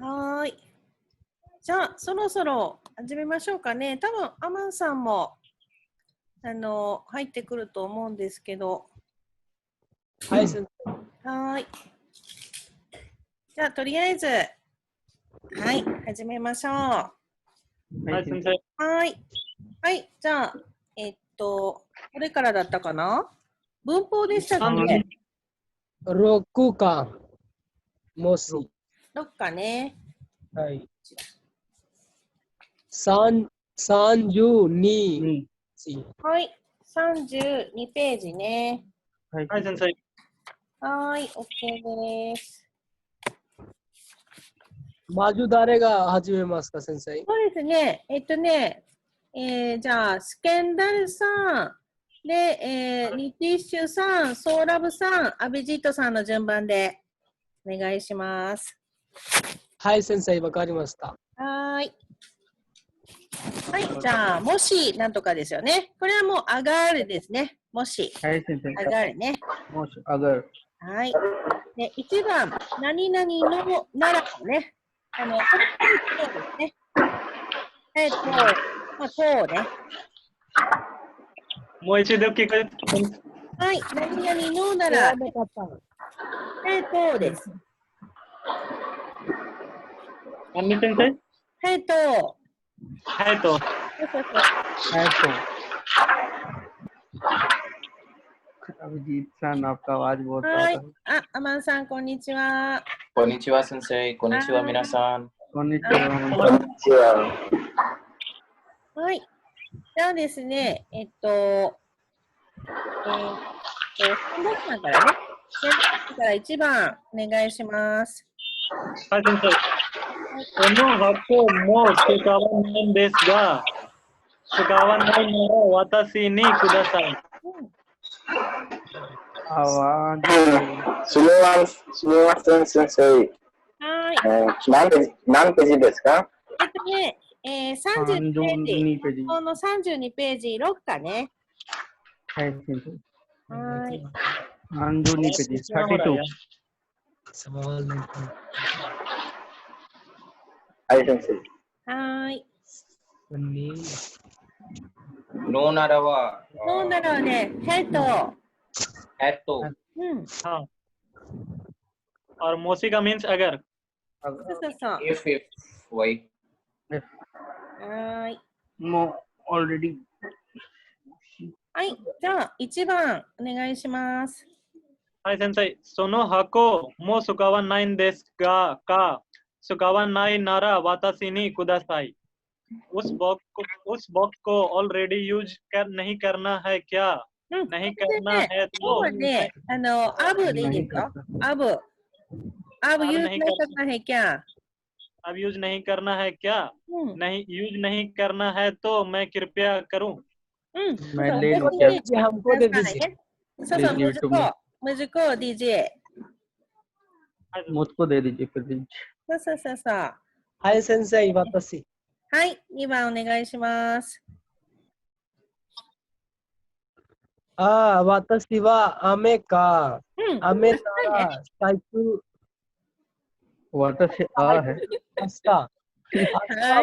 はい。じゃあ、そろそろ始めましょうかね。多分、アマンさんも、入ってくると思うんですけど。はい、先生。はい。じゃあ、とりあえず、はい、始めましょう。はい、先生。はい。はい、じゃあ、どれからだったかな？文法でしたっけ6か、もし。 ？6かね。はい。32。はい、32ページね。はい、先生。はい、OK です。まず誰が始めますか、先生？そうですね。じゃあ、スケンダルさん、で、ニティッシュさん、ソーラブさん、アビジットさんの順番でお願いします。はい、先生、わかりました。はい。はい、じゃあ、もし、なんとかですよね。これはもう、アガールですね。もし。はい、先生。アガールね。もし、agar。はい。で、1番、何々のならね。これですね。まあ、とね。もう一度聞く。はい、何々のなら、とです。何先生？はいと。अभिजीत सर आपका आवाज बहुतはい。आता है। あ、アマンさん、こんにちは。こんにちは、先生。こんにちは、皆さん。こんにちは。はい。じゃあですね、先生さんからね、先生から1番お願いします。はい、先生。この箱も使わないんですが、使わないなら私にください。आवाज すみません、先生。はい。何ページですか32ページ。この32ページ、6かね。はい、先生。はい。32ページ、32。はい、先生。はい。ノーならは、ノーならはね、ヘッド。うん。हाँ और मोसी का मीन्स अगर そうそう。 if, why? はい。もう already はい。じゃあ、1番お願いします。はい先生その箱も使わないんですが使わないなら私にくださいउस बॉक्स को ऑलरेडी यूज नहीं करना है क्या नहीं करना है तो ね、アブでいいですよ。アブユーズनहीं करना है क्या? अब यूज नहीं करना है क्या नहीं यूज नहीं करना है तो मैं कृपया करूं मैं ले लूं क्या हमको दे दीजिए मुझको दीजिए मुझको दे दीजिए फिर दीजिए そう。はい、先生、私。はい、2番お願いします。私は雨か、雨ならサイクル。私は明日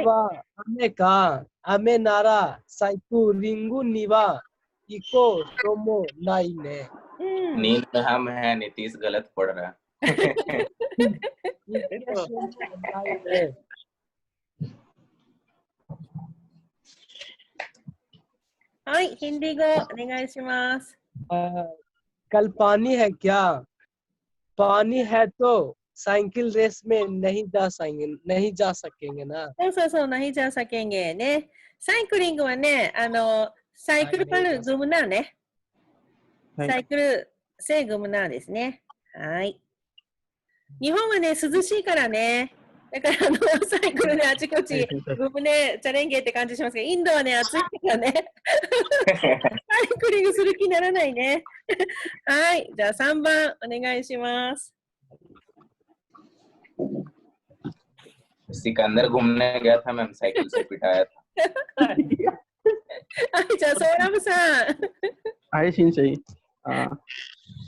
は雨か、雨ならサイクリングには行こうともないね。नींद में हम हैं, नीतीश गलत पढ़ रहा है। はい、ヒンディー語お願いします。कल पानी है क्या? पानी है तो साइकिल रेस में नहीं जा सकेंगे ना。そう、नहीं जा सकेंगेね。サイクリングはね、サイクルパルグムナーね。サイクルセグムナーですね。はい。日本はね、涼しいからね。だからサイクルね、あちこち、グムね、チャレンゲーって感じしますけど、インドはね、暑いからね。サイクリングする気にならないね。はい。じゃあ3番お願いします。सिकंदर घूमने गया था, मैम साइकिल से पिटाया था। はい、じゃあソーラムさん。はい、先生。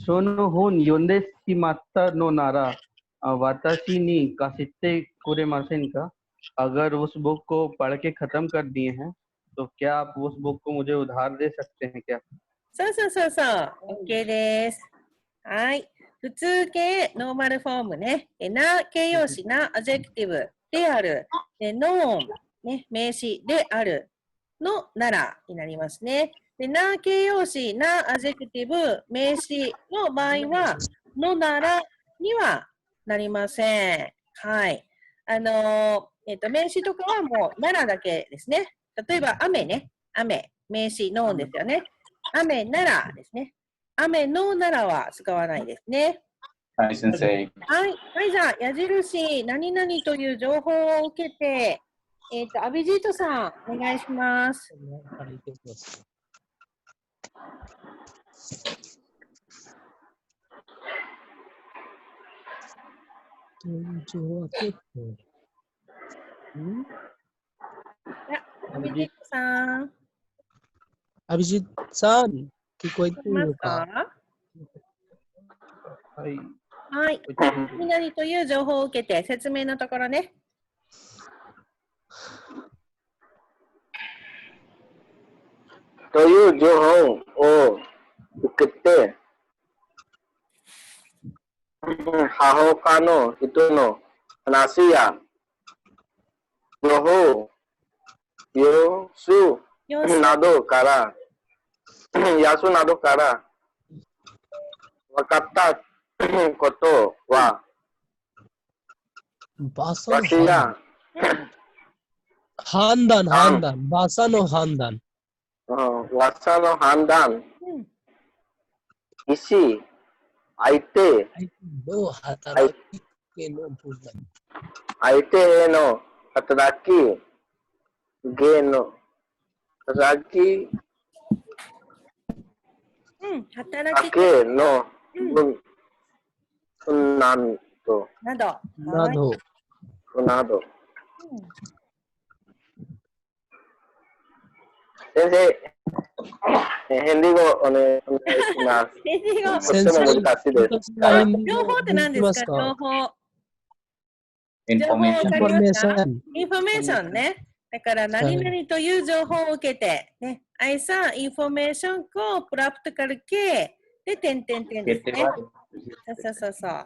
その本読んでしまったのなら、私に貸してくれませんか? अगर उस बुक को पढ़ के खत्म कर दिए हैं, तो क्या आप उस बुक को मुझे उधार दे सकते हैं क्या? そうそうそうそう。OK です。はい。普通形、ノーマルフォームね。な、形容詞な、アジェクティブである。ノーン、ね、名詞である。のならになりますね。で、な、形容詞な、アジェクティブ、名詞の場合は、のならにはなりません。はい。名詞とかはもう、ならだけですね。例えば、雨ね。雨。名詞、ノーンですよね。雨ならですね。雨のならは使わないですね。はい、先生。はい。はい、じゃあ、矢印、何々という情報を受けて、アビジートさん、お願いします。アビジートさん。アビジットさん、聞こえているか？はい。はい。何々という情報を受けて、説明のところね。という情報を受けて、他の人の話や情報、様子などから分かったことは、わしや判断。バサの判断。わさの判断、意思、相手の働きへの部分。相手への働き芸の働きだけの分など。先生、返事をお願いします。返事を。とっても難しいです。情報って何ですか？情報。インフォメーション。インフォメーションね。だから何々という情報を受けて、ね、ऐसा इंफॉर्मेशन को प्राप्त करकेで点ですね。そう。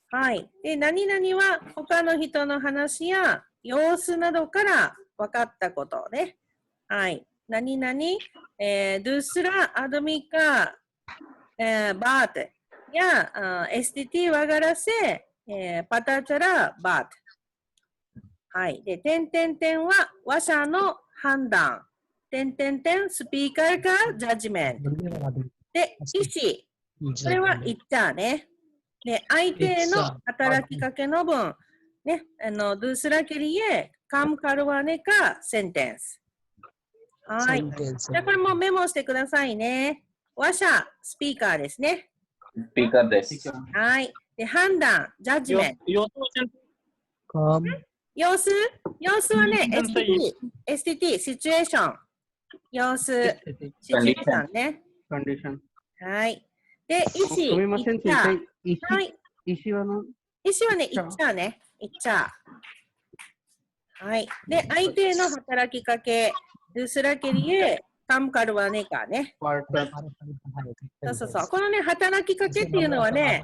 はい。で、何々は他の人の話や様子などから分かったことね。はい。何々、दूसरा आदमी का बात या STT वगैरह से पता चला बात。はい。で、は話者の判断。スピーカーかジャッジメント。で、意思。これは言ったね。で、相手の働きかけの文。ね。दूसरा के लिए काम करवाने का सेंटेंस。はい。じゃあこれもメモしてくださいね。話者、スピーカーですね。スピーカーです。はい。で、判断、ジャッジメント。様子はね、STT、シチュエーション。様子、シチュエーションね。コンディション。はい。で、意思。すみません、先生。はい。意思はね、言っちゃうね。言っちゃう。はい。で、相手の働きかけ。दूसरा के लिए काम करवाने काね。そう。このね、働きかけっていうのはね、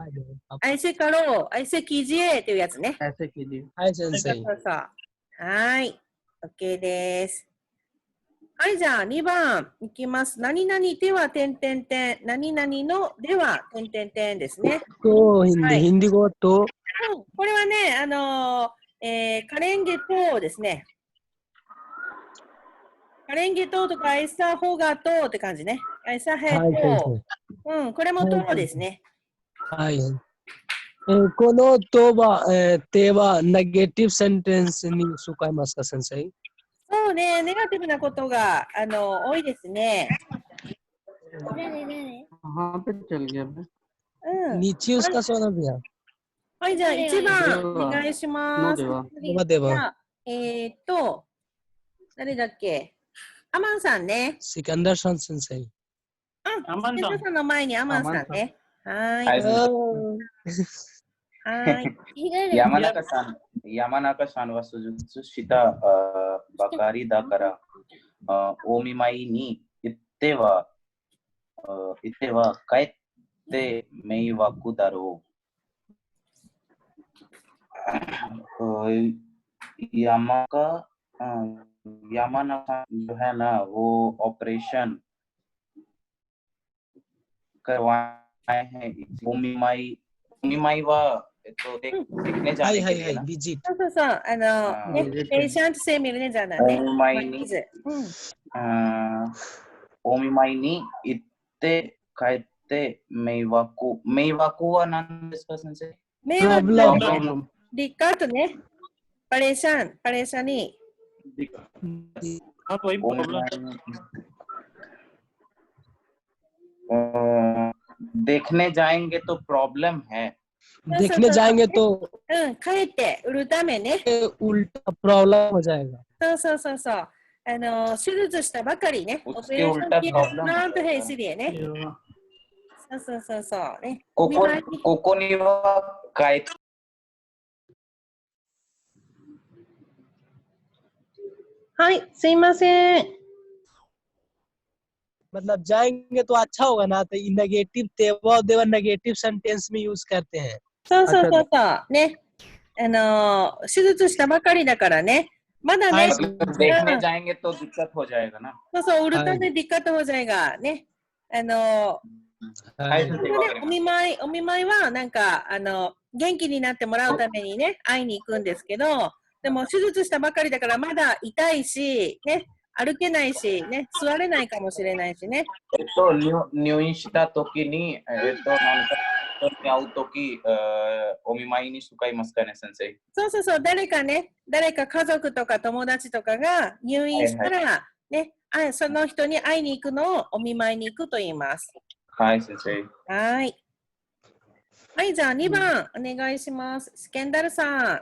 ऐसे करो、ऐसे कीजिएっていうやつね。はい、先生。はい。OK です。はい、じゃあ2番いきます。何々では、何々のでは、ですね。ヒンディ語と、これはね、カレンゲとですね。カレンゲととか、エサホガとって感じね。エサヘと。これもとですね。はい。このとは、手はネガティブセンテンスに使いますか、先生？そうね、ネガティブなことが多いですね。日曜かそうなんだよ。はい、じゃあ1番お願いします。誰だっけ？アマンさんね。シカンダーさん先生。シカンダーさんの前にアマンさんね。はい。 Hi, sensei. はい。 山中さんは手術したばかりだから、お見舞いに行っては帰って迷惑だろう。山中जो है ना वो ऑपरेशन करवाए हैं। ओमीमाई वा देखने は जाने いは के いは लिए い、 な ビジット。そうそうそう。ね、ペーシャント生見るねじゃないね。ओमीमाईにお見舞いに行って帰って迷惑は何ですか先生？迷惑だね。 प्रॉब्लम दिक्कत ने परेशान परेशानी हाँ तो वही प्रॉब्लम देखने जाएंगे तो प्रॉब्लम है। देखने जाएंगे तो 帰って売るためね。 उल्टा प्रॉब्लम हो जाएगा। そうそうそうそう。手術したばかりね。オペレーションキーなんとへいしりね。そうそうそうそうね。ここには書いてはい、すいません。 मतलब जाएंगे तो अच्छा होगा ना, तो ये नेगेटिव तेवा देवा नेगेटिव सेंटेंस में यूज करते हैं। そうそうそうそう。ね。手術したばかりだからね。まだね。 देखने जाएंगे तो दिक्कत हो जाएगा ना। そうそう、売るためディッカットほじゃいがね。お見舞いはなんか元気になってもらうためにね会いに行くんですけど、でも手術したばかりだからまだ痛いしね、歩けないしね、座れないかもしれないしね。入院した時になんか会う時お見舞いに使いますかね先生？そうそうそう、誰か家族とか友達とかが入院したらね、その人に会いに行くのをお見舞いに行くと言います。はい先生。はい。はい、じゃあ2番お願いします。スケンダルさん。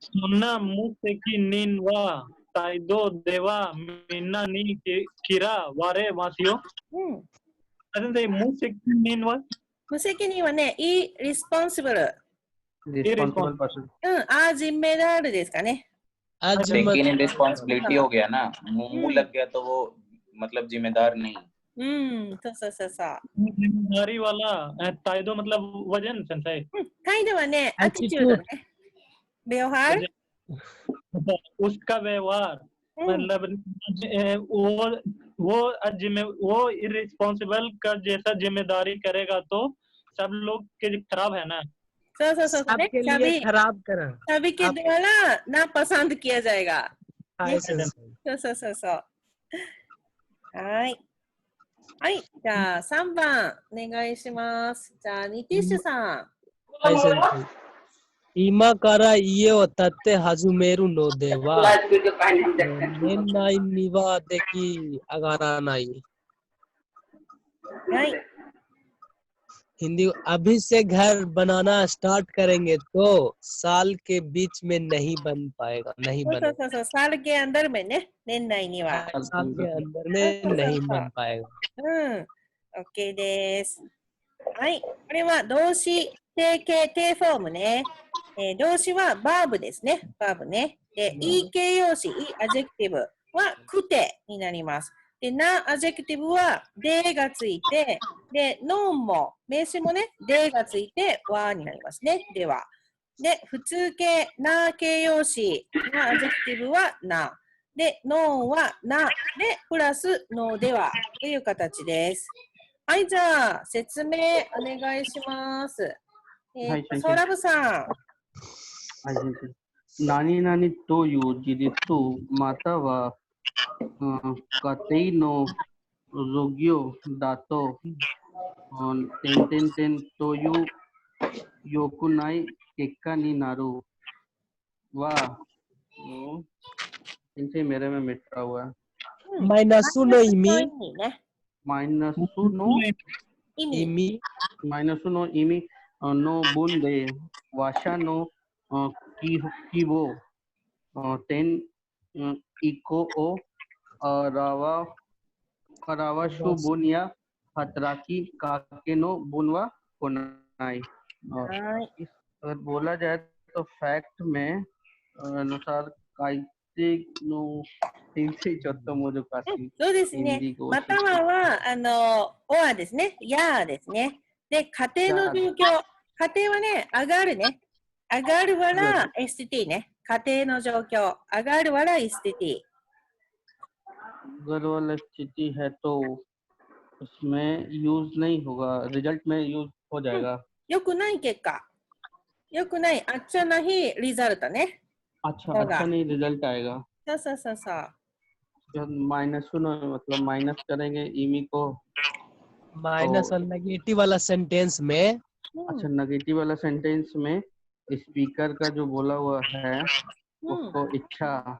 そんな無責任は態度ではみんなに嫌われますよ。先生、無責任は？無責任はね、irresponsible。रिस्पांसिबल पर्सन アジメダールですかね。लेकिन रिस्पांसिबिलिटी हो गया ना, मुंह लग गया तो वो मतलब जिम्मेदार नहीं। そうそうそうそう。 जिम्मेदारी वाला ताइदो मतलब वजन सेंसेई। 態度はね、アティチュードね。व्यवहार उसका व्यवहार मतलब वो इररिस्पॉन्सिबल का जैसा जिम्मेदारी करेगा तो सब लोग के खराब है ना। सबके लिए खराब करा, सभी के द्वारा ना पसंद किया जाएगा। はいはい、じゃあ3番お願いします。じゃあニティッシュさん。はい先生。今から家を建て始めるのでは年内には出来上がらない。はい。हिंदी अभी से घर बनाना स्टार्ट करेंगे तो साल के बीच में नहीं बन पाएगा, नहीं बनेगा। साल के अंदर में ने年内には साल के अंदर में नहीं बन पाएगा。OK です。はい、これは動詞定型定フォームね。動詞はバーブですね。バーブね。で、い形容詞、アジェクティブはくてになります。で、なアジェクティブはでがついて、で、ノンも、名詞もね、でがついて、わになりますね。では。で、普通形、な形容詞のアジェクティブはな。で、ノンはな。で、プラスのではという形です。はい、じゃあ、説明お願いします。ソーラブさん。はい、先生。何々という事実と、または、家庭の授業だと、という良くない結果になるは、先生मेरे में मिट रहा हुआ है। マイナスの意味、マイナスの意味の分で話者の規模点以降を表す分や हतराकी काकेनो बुनवा कोनाई। और はい。 इस अगर बोला जाए तो फैक्ट में अनुसार काइते नो हिंदी चोत्तो मोजुकाशी そうですね。 हिंदी को またはは、オアですね。やーですね。で、家庭の状況。家庭はね、上がるね。上がるわら STT ね。家庭の状況。上がるわら STT。 अगर वाला स्थिति है तो उसमें यूज नहीं होगा, रिजल्ट में यूज हो जाएगा। 良くない結果。良くない。あっちゃなひリザルトね。 अच्छा होगा। अच्छा नहीं रिजल्ट आएगा। そうそうそうそう。 जब माइनस सुनो मतलब माइनस करेंगे ईमी को माइनस और नेगेटिव वाला सेंटेंस में अच्छा नेगेटिव वाला सेंटेंस में स्पीकर का जो बोला हुआ है उसको इच्छा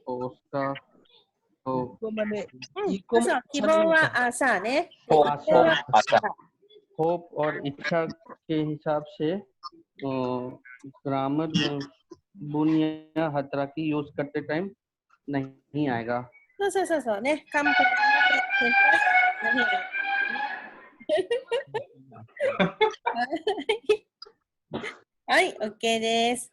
तो उसका तो को मैंने うん。 इको そう、 में 希 अच्छा 望 नहीं は होता। 朝ね。で、 होप 一定は आशा होप और इच्छा के हिसाब से ग्रामर बुनिया हतरा की यूज करते टाइम नहीं आएगा। そうそうそうそうね。カムコはい、OK です。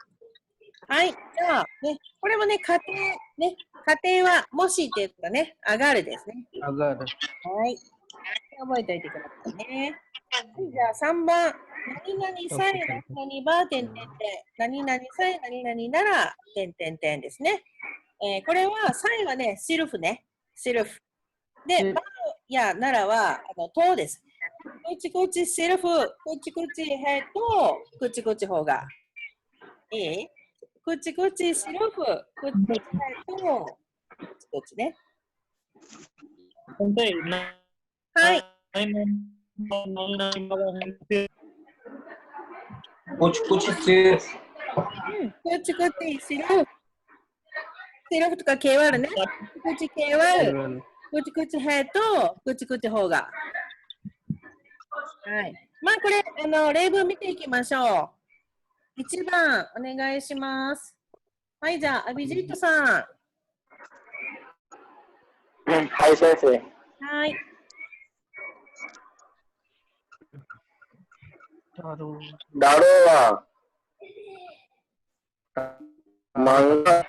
はい、じゃあ、ね、これもね、家庭、ね、家庭は、もしって言ったらね、上がるですね。 अगर はい。覚えておいてくださいね。じゃあ、3番。何々さえ何々ば、点々点。何々さえ何々なら、点々点ですね。これは、さえはね、シルフね。シルフ。で、ばやならは、とです。こっちこっちシルフ、こっちこっちヘッド、こっちこっち方が。いい？こっちこっちシルフ、こっちこっちヘッド、こっちこっちね。はい。 कुछ कुछ सिर्फ こっちこっちシルフ。シルフとか K ワールね。こっち K ワール。こっちこっちヘッド、こっちこっち方が。はい。まあこれ、例文見ていきましょう。1番、お願いします。はい、じゃあ、アビジットさん。はい、先生。はい。 ダロは漫画、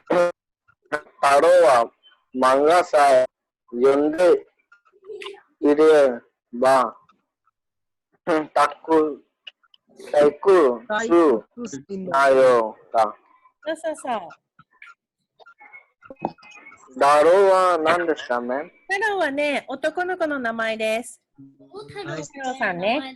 ダロは漫画さえ読んでいれば、たくさくすなよだ。そうそうそう。 ダロは何ですかね？太郎はね、男の子の名前です。太郎さんね。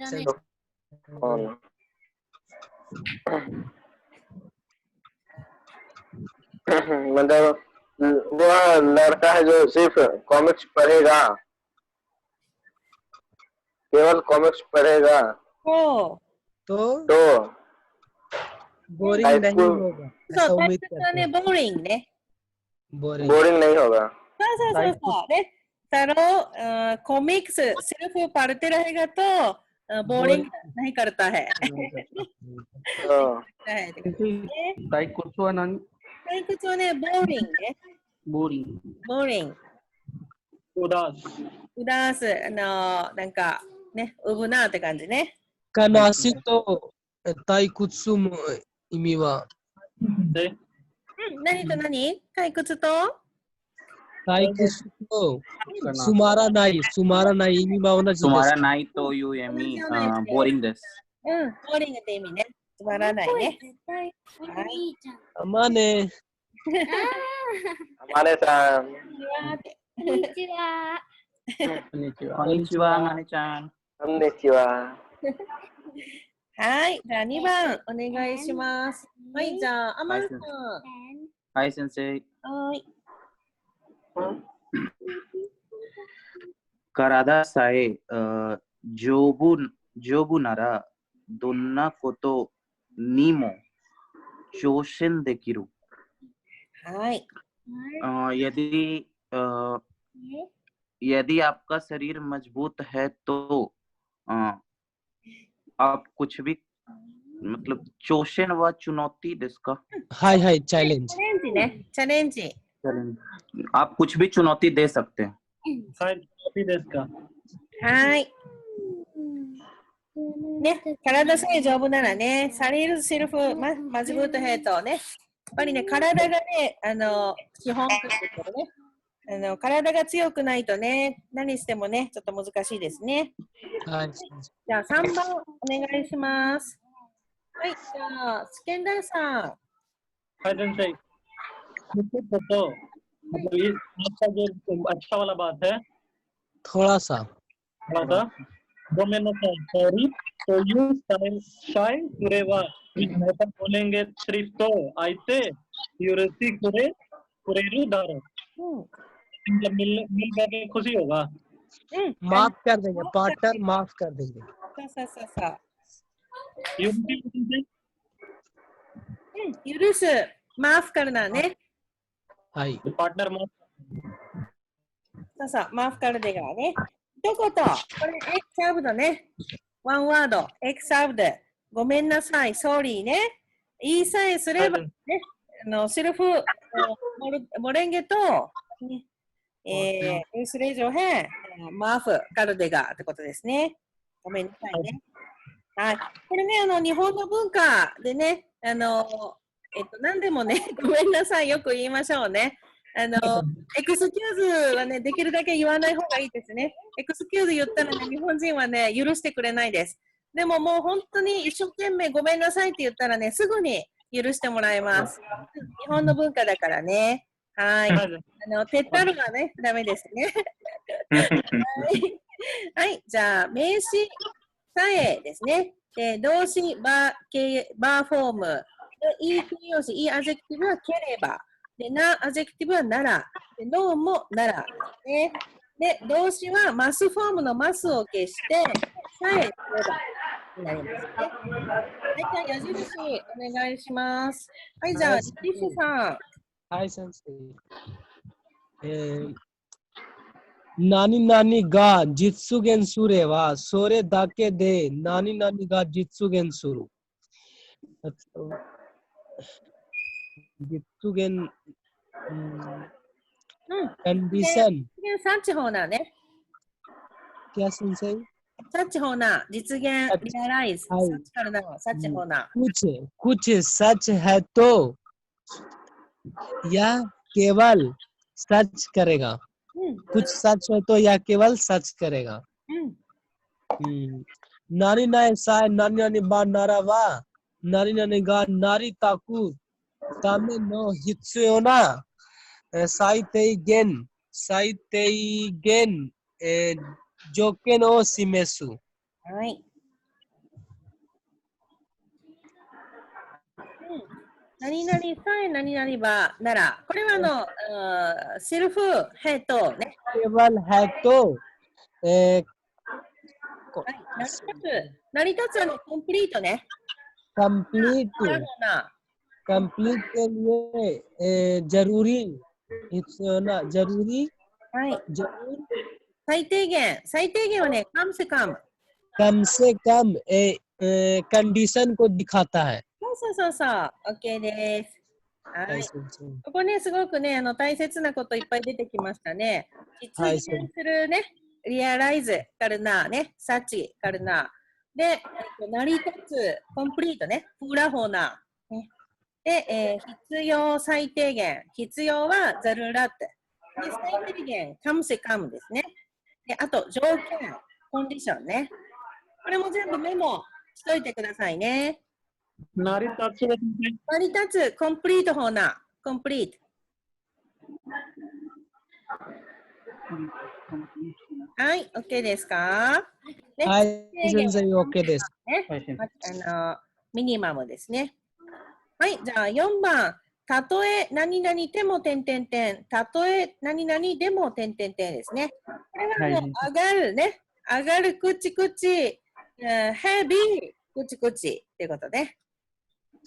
मतलब वह लड़का है जो सिर्फ कॉमिक्स पढ़ेगा, केवल कॉमिक्स पढ़ेगा そう。 तो बोरिंग नहीं होगा, そ ऐसा う、タイ उम्मीद プは करते ね、 हैं। ボーリングね。 बोरिंग बोरिंग नहीं होगा। そうそうそうそう。ね。太郎、कॉमिक्स सिर्फ पढ़ते रहेगा तो बोरिंग नहीं करता है। ताई कुछ हुआ ना ताई कुछ हुआね、boring ね。 बोरिंग boring。 うだす。なんか、ね、うぶなって感じね。 कनासी तो ताई कुत्सुम इमीवा 何と何？退屈と ताई कुत्सु तो सुमारा नाई इमीवा होना चाहिए। तुम्हारा नाई तो यू एमी बोरिंग दिस うん、ボーリングって意味ね。つまらないね。はい。 अमाने हमारे साथ こんにちは。 konnichiwa माने-chan こんにちは。はい。じゃあ2番お願いします。はい。じゃあ、アマンさん。 हाय सेंसेई はい。 体さえ丈夫ならどんなことにも挑戦できる。はい。 यदि आपका शरीर मजबूत है तो आप कुछ भी मतलब चोशन व चुनौती जिसका हाय हाय चैलेंज チャレンジね。チャレンジ。 आप कुछ भी चुनौती दे सकते हैं। はい、いいですか。はい。ね、体さえ丈夫ならね、サリルシルフ、マズブートヘッドね。やっぱりね、体がね、基本ということでね、体が強くないとね、何してもね、ちょっと難しいですね。はい。じゃあ3番お願いします。はい、じゃあ、スケンダーさん。はい、先生。तो मतलब ये आपका जो अच्छा वाला बात है थोड़ा सा थोड़ा सा दो मिनट सॉरी तो यू शाय कुरेवा ऐसा बोलेंगे सिर्फ तो आइते यूरेसी कुरे कुरेरू दारो मतलब मिल करके खुशी होगा माफ कर देंगे पार्टनर माफ कर देंगे許すमाफ करनाねはいपार्टनर माफさあ、माफ कर देगाね。一言、これ、エクサブドね。ワンワード、エクサブド。ごめんなさい、ソーリーね。言いさえすれば、ね、シルフ、モレンゲと、ウスレジョヘ、マーフ、カルデガってことですね。ごめんなさいね。はい。これね、日本の文化でね、何でもね、ごめんなさい、よく言いましょうね。エクスキューズはね、できるだけ言わない方がいいですね。エクスキューズ言ったらね、日本人はね、許してくれないです。でももう本当に一生懸命ごめんなさいって言ったらね、すぐに許してもらいます。日本の文化だからね。はい。てったるはね、ダメですね。はい。じゃあ、名詞さえですね。動詞、バーフォーム。いい形容詞、いいアジェクティブはければ。で、アジェクティブはなら。で、ノーもなら。ね。で、動詞はマスフォームのマスを消して、さえすればになりますね。はい、じゃあ矢印お願いします。はい、じゃあ、リスさん。はい、先生。何々が実現すれば、それだけで何々が実現する。実現、कंडीशन सच होना ने क्या सेंस है सच होना実現रियलाइज सच करना सच होना कुछ सच है तो या केवल सच करेगा कुछ सच है तो या केवल सच करेगा नारी नाय साय नानी नानी बा नारा वा नारी नानी गा नारी ताकू तामे नो हित्सुयोना साइतेइगेन जोकेन ओ सिमेसु はい。何々さえ何々ばなら、これはセルフヘッドね。केवल है तो 成り立つはコンプリートね。कंप्लीट कंप्लीट के लिए जरूरी ना जरूरी はい。 जरूर 最低限はね、कम से कम कंडीशन को दिखाता है そう、OK です。はい。ここね、すごくね、大切なこといっぱい出てきましたね。実現するね、リアライズからな、ね、サチからな。で、成り立つ、コンプリートね、プラホナ。ね、で、必要最低限。必要はザルラット。で、最低限、カムセカムですね。で、あと、条件、コンディションね。これも全部メモしといてくださいね。成り立つ、コンプリートホーナー、コンプリート。はい、OK ですか？ね、はい、全然 OK です。ね、ミニマムですね。はい、じゃあ4番。たとえ何々でも点々点。たとえ何々でも点々点ですね。これはもう上がるね。上がる、くちくち、ヘビー、くちくちっていうことね。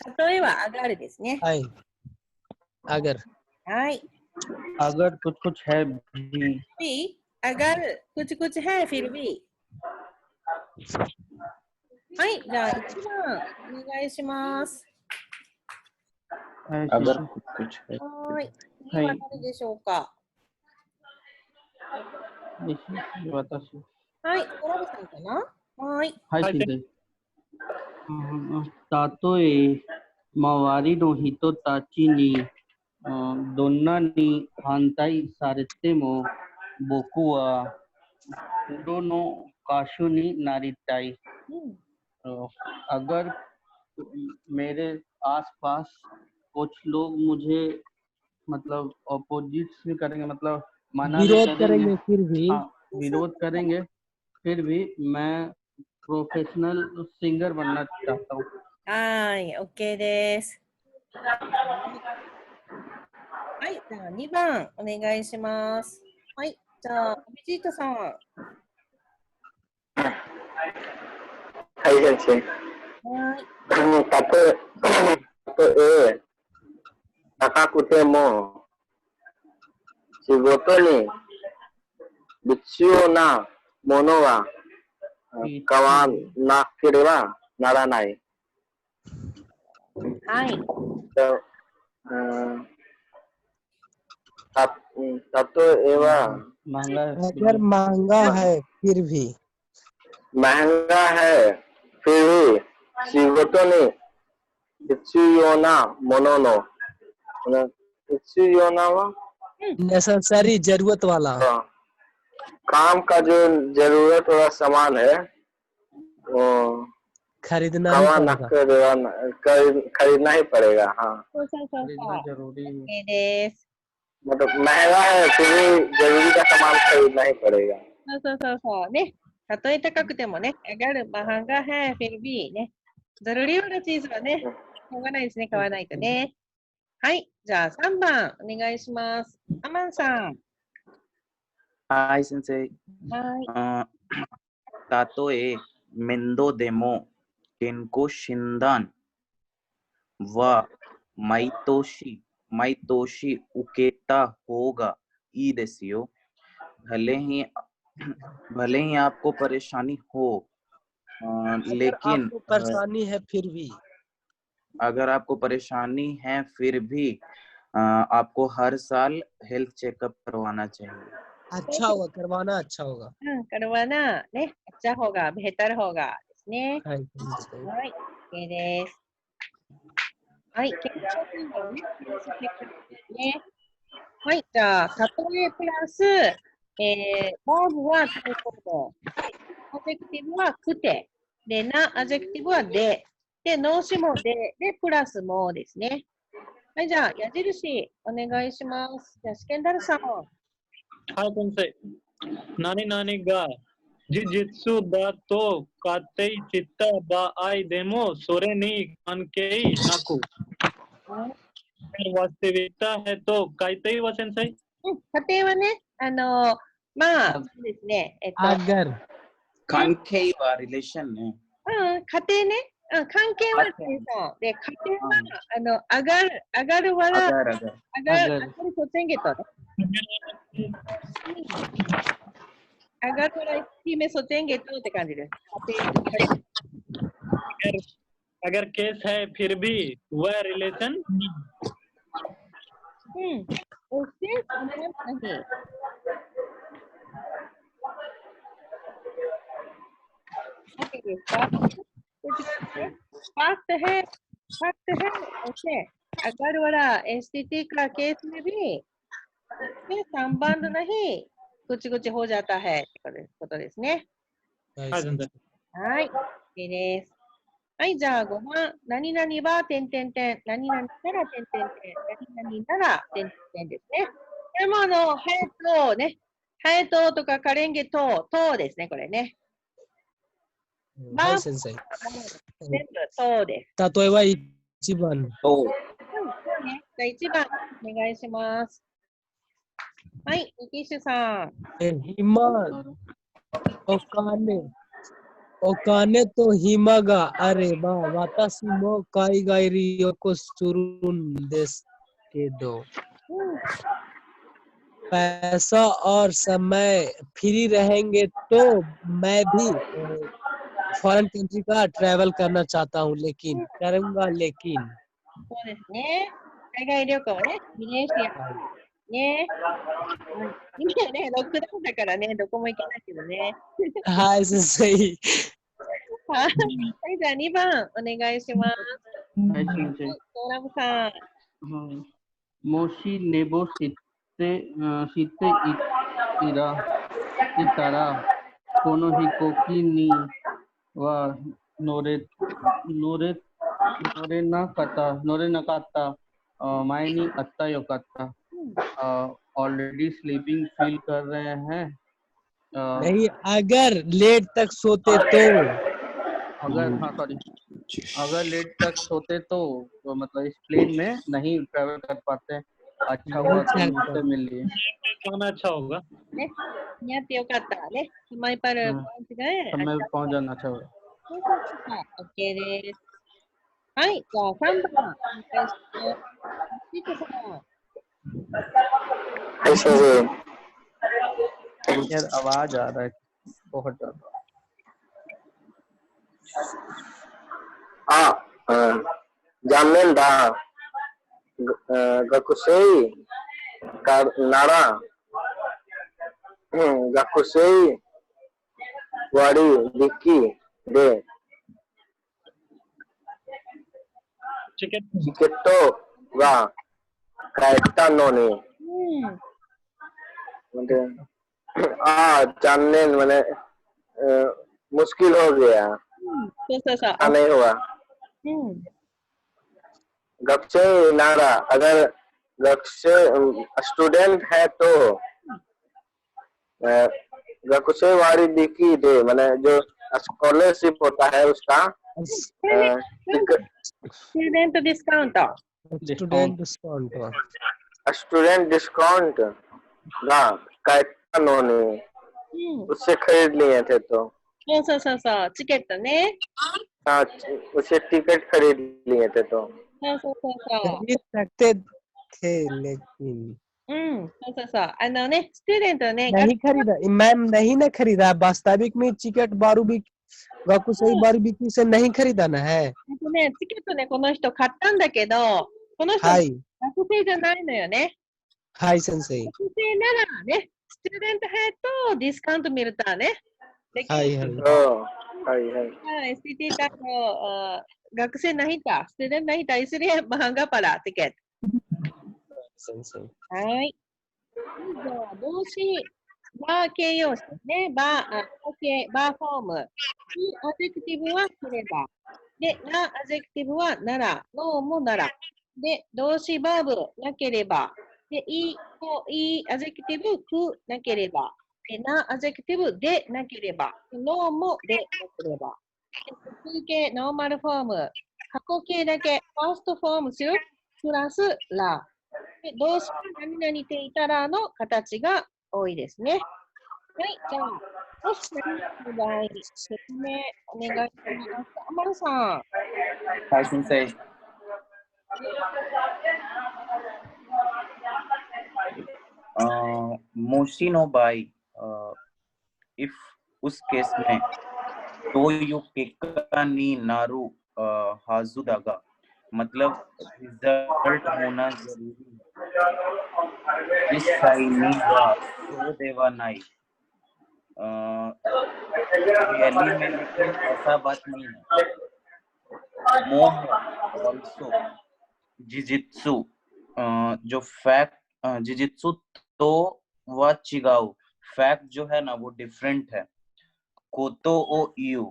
たとえは上がるですね。はい。上がる。はい。अगर कुछ कुछ है भी上がる、くちくちहै फिर भी。はい、じゃあ1番お願いします。अगर कुछ है はい。次は誰でしょうか。はい、トラブさんかな。はい。はい、はい先生。たとえ周りの人たちにどんなに反対されても僕はプロの歌手になりたい。अगर मेरे आसपास कुछ लोग मुझे मतलब अपोजिट से करेंगे, मतलब मना भी विरोध करेंगे, करेंगे फिर भी हाँ विरोध करेंगे, फिर भी मैं प्रोफेशनल सिंगर बनना चाहता हूँ। はい、OK です。はい、じゃあ2番お願いします。はい、じゃあ、アビジートさん。はい先生。はい。たとえ高くても仕事に必要なものは買わなければならない。はい。例えば महंगा अगर महंगा है फिर भी महंगा है फिर भी 仕事に必要なものの必要なはनेसेसरी जरूरत वाला काम का जो जरूरत वाला सामान है वो खरीदना ही खरीदना ही पड़ेगा। हाँ そうそうそうそ खरीदना う。 जरूरी है। OK です。 मतलब महंगा है फिर भी जरूरी का सामान खरीदना ही पड़ेगा। そうそうそうそう。ね。たとえ高くてもね、अगर महंगा है फिर भी ね。ज़रूरी वाला चीज़はね、しょうがないですね、買わないとね。はい。じゃあ3番お願いします。アマンさん。はい、先生。はい。たとえ面倒でも健康診断は毎年受けた方がいいですよ。भले ही आपको परेशानी हो, लेकिन आपको परेशानी है फिर भी अगर आपको परेशानी है फिर भी आपको हर साल हेल्थ चेकअप करवाना चाहिए। अच्छा होगा, करवाना अच्छा होगा। करवानाね、अच्छा होगा、बेहतर होगाですね。はい、はい、OK です。はい、検証診断ね、検査結果ですね。はい、じゃあ、たとえプラス、バーブは対抗語、アジェクティブはくて、で、アジェクティブはで、で、動詞もで、プラスもですね。はい、じゃあ、矢印、お願いします。じゃあ、試験ダルさん。はい、先生。何々が事実だと仮定した場合でもそれに関係なく、वास्तविकता है तो कहते ही वचन सही। 家庭はね、まあ、そうですね。अगर 関係はリレーションね。家庭ね。関係はリレーション。で、家庭は、上がるわら、上がるsocengetoね。上がるわら、姫socengetoって感じです。अगर केस है फिर भी वह रिलेशन उससे संबंध नहीं। फैक्ट है ऐसे अगर वाला स्थिति का केस में भी इससे संबंध नहीं कुछ हो जाता हैことですね。はい、OK です。はい、じゃあ5番、何々は点々点、何々なら点々点、何々なら点々点ですね。これもハエトね、ハエトとかカレンゲトですね、これね。はい、先生。全部トです。例えば1番。そうね。じゃあ1番お願いします。はい、ニキッシュさん。お金と暇があれば私も海外旅行するんですけど、पैसा और समय फ्री रहेंगे तो मैं भी फॉरेन कंट्री का ट्रैवल करना चाहता हूँ, लेकिन करूँगा। そうですね。海外旅行ね、ミネシアね。今ね、ロックダウンだからね、どこも行けないけどね。はい、先生。はい、じゃあ2番お願いします。はい、先生。トラムさん。मोशी नेबो सीते इतारा कोनो हिकोकी नी वा नोरे नोरे नोरे नकाता मायनी अत्ता योकाता ऑलरेडी स्लीपिंग फील कर रहे हैं नहीं, अगर लेट तक सोते तो अगर हाँ सॉरी अगर लेट तक सोते तो मतलब इस प्लेन में नहीं ट्रेवल कर पाते। अच्छा हुआ तुम मुझसे मिल लिए। कौन अच्छा होगा? ね、似合ってよかったね。マイパル、うんसमय पहुंच जाना अच्छा हुआ। OK です。はい、じゃあ3番。お願いします。ピッチさん。ऐसे से यार आवाज आ रहा है बहुत ज्यादा। जामेन दा गकुसेई नारा गकुसेई वारी विकी दे चिकेटो वा कायता नोनी जानने मैंने मुश्किल हो गया। नहीं हुआ। गक्से नारा अगर गक्से स्टूडेंट है तो गक्से वारी दिकी दे मैंने जो स्कॉलरशिप होता है उसका स्टूडेंट डिस्काउंट ना कायतानोने उससे खरीद लिए थे तो टिकट ने हाँ उसे टिकट खरीद लिए थे तो खरीद सकते थे लेकिन स्टूडेंट ने नहीं खरीदा। मैम नहीं ना खरीदा। वास्तविक में टिकट गकुसेई वारीबिकी से नहीं खरीदा ना है। チケットね、この人買ったんだけど、この人学生じゃないのよね。はい、先生。学生ならね、スチューデントहै तो डिस्काउंट मिलता हैね。はいはい。स्थिति का学生नहीं था, स्टूडेंट नहीं था, इसलिए महंगा पड़ा टिकट। はい。じゃあ動詞バー形容詞ですね。バーフォーム。アジェクティブはすれば。で、なアジェクティブはなら。ノーもなら。で、動詞バーブなければ。で、アジェクティブくなければ。で、なアジェクティブでなければ。ノーもでなければ。普通形ノーマルフォーム。過去形だけ。ファーストフォームする。プラスラ。で動詞が何々ていたらの形が多いですね。はい、じゃあ、もし何々の場合、説明お願いします。アマルさん。はい、先生。मोशी नो बाई if उस केस में तो यू केका नी नारू हाजुदागा मतलब रिजल्ट होना जरूरी है। इस साइनी वा तो देवा नाई रियली में लेकिन ऐसा बात नहीं है। मोह ऑल्सो जिजित्सु जो फैक्ट जिजित्सु तो व चिगाओ फैक्ट जो है ना वो डिफरेंट है। कोतो ओ यू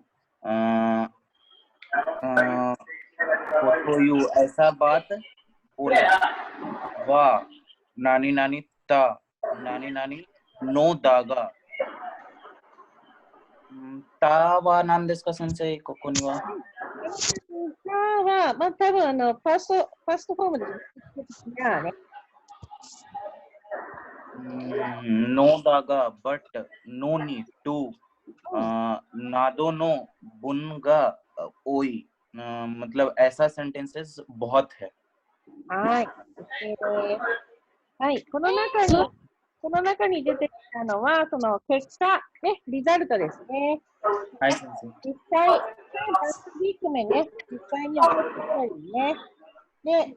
कोतो यू ऐसा बात बोला। वाह नानी नानी ता नानी नानी नो दागा तावा नाम देस्का सेंसेई कोको नि वा は、まあ、多分ファーストフォームですね。नो दागा बट नो नी टू नादो नो बुनगा ओई मतलब ऐसा सेंटेंसेस बहुत है। はい。はい。この中に出てきたのは、その結果、ね、リザルトですね。はい、実際、ウィーク目ね、実際に起こったりね。で、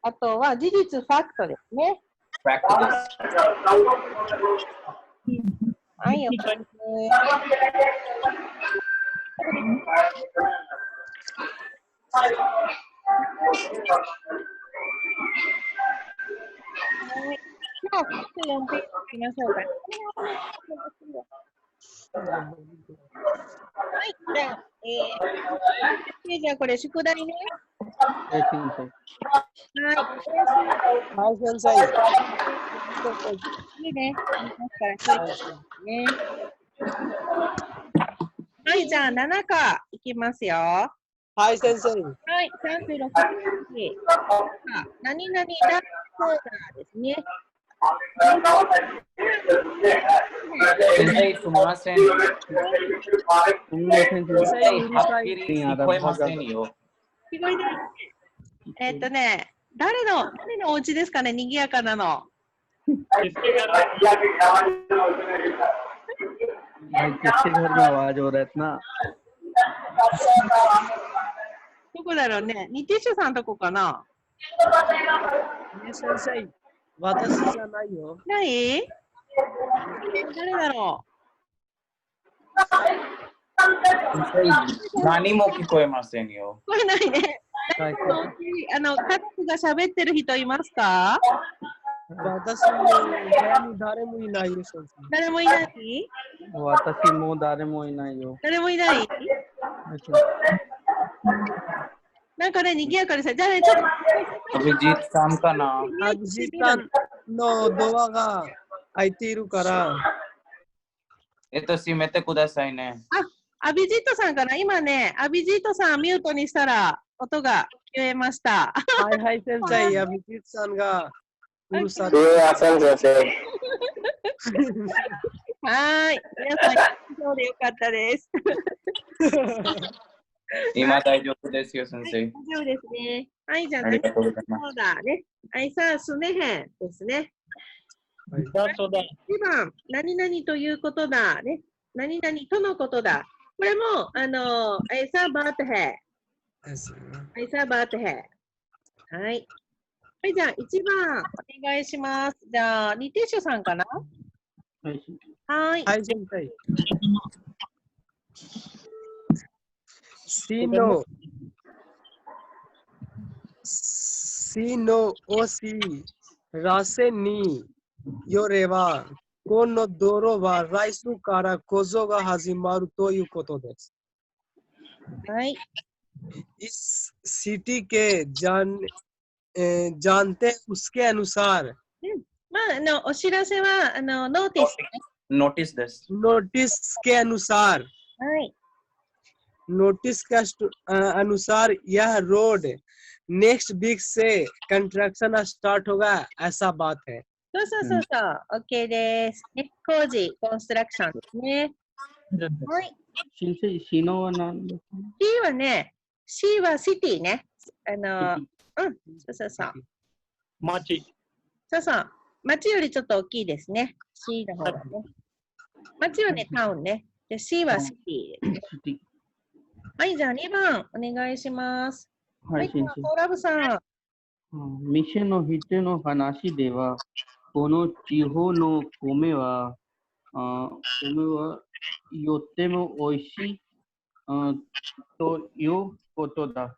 あとは事実、ファクトですね。ファクトです。はい、よかったです。はい。じゃあ、4ページいきましょうか。はい。じゃあ、じゃあこれ宿題ね。जय सिंह से। はい。はい先生。いいね。ね。はい、じゃあ7課いきますよ。ははい先生。い、36ページ。何々だそうだですね。先生すみません。तुम लोग से先生うるさい。聞こえませんよ。聞こえない。誰のお家ですかね、賑やかなの。 किसके घर में? भाई किसके घर में आवाज हो रहा है इतना? どこだろうね。ニティッシュさんとこかな。ね先生。私じゃないよ。ない誰だろ何も聞こえませんよ。う。これないね。家族が喋ってる人いますか？私の部屋に誰もいないよ先生。誰もいない？私も誰もいないよ。誰もいない？なんかね、賑やかですよ。じゃあね、ちょっと。अभिजीतさんかな。アビジさんのドアが開いているから。閉めてくださいね。アビジットさんかな。今ね、アビジットさんミュートにしたら音が聞こえました。はいはい先生、アビジさんがうるさい。先生。はい。皆さん、そうでよかったです。今大丈夫ですよ、先生。大丈夫ですね。はい、じゃあ、ありがとうございます。そうだね。はい、さあ、すねへんですね。だそうだ。2番、何々ということだ。ね。何々とのことだ。これも、エサバートヘ。エサバートヘ。はい。はい、じゃあ、1番、お願いします。じゃあ、ニティッシュさんかな。はい。はい、先生。シのおしらせによれば、この道路は来週から工場が始まるということです。はい。इस सिटी के जानते उसके अनुसार まあ、お知らせは、ノーティス。नोटिसです。 नोटिस के अनुसार はい。 नोटिस का अनुसार यह रोड नेक्स्ट वीक से कंस्ट्रक्शन स्टार्ट होगा ऐसा बात है। そうそうそうそう。OK です。ね、工事、コンストラクションですね。はい。シノは何ですか？ C はね、C はシティね。そうそうそう。町。そうそう。町よりちょっと大きいですね。C の方がね。町はね、タウンね。で、C はシティですね。はい、じゃあ2番、お願いします。はい、ソーラブさん。店の人の話では、この地方の米はとても美味しいということだ。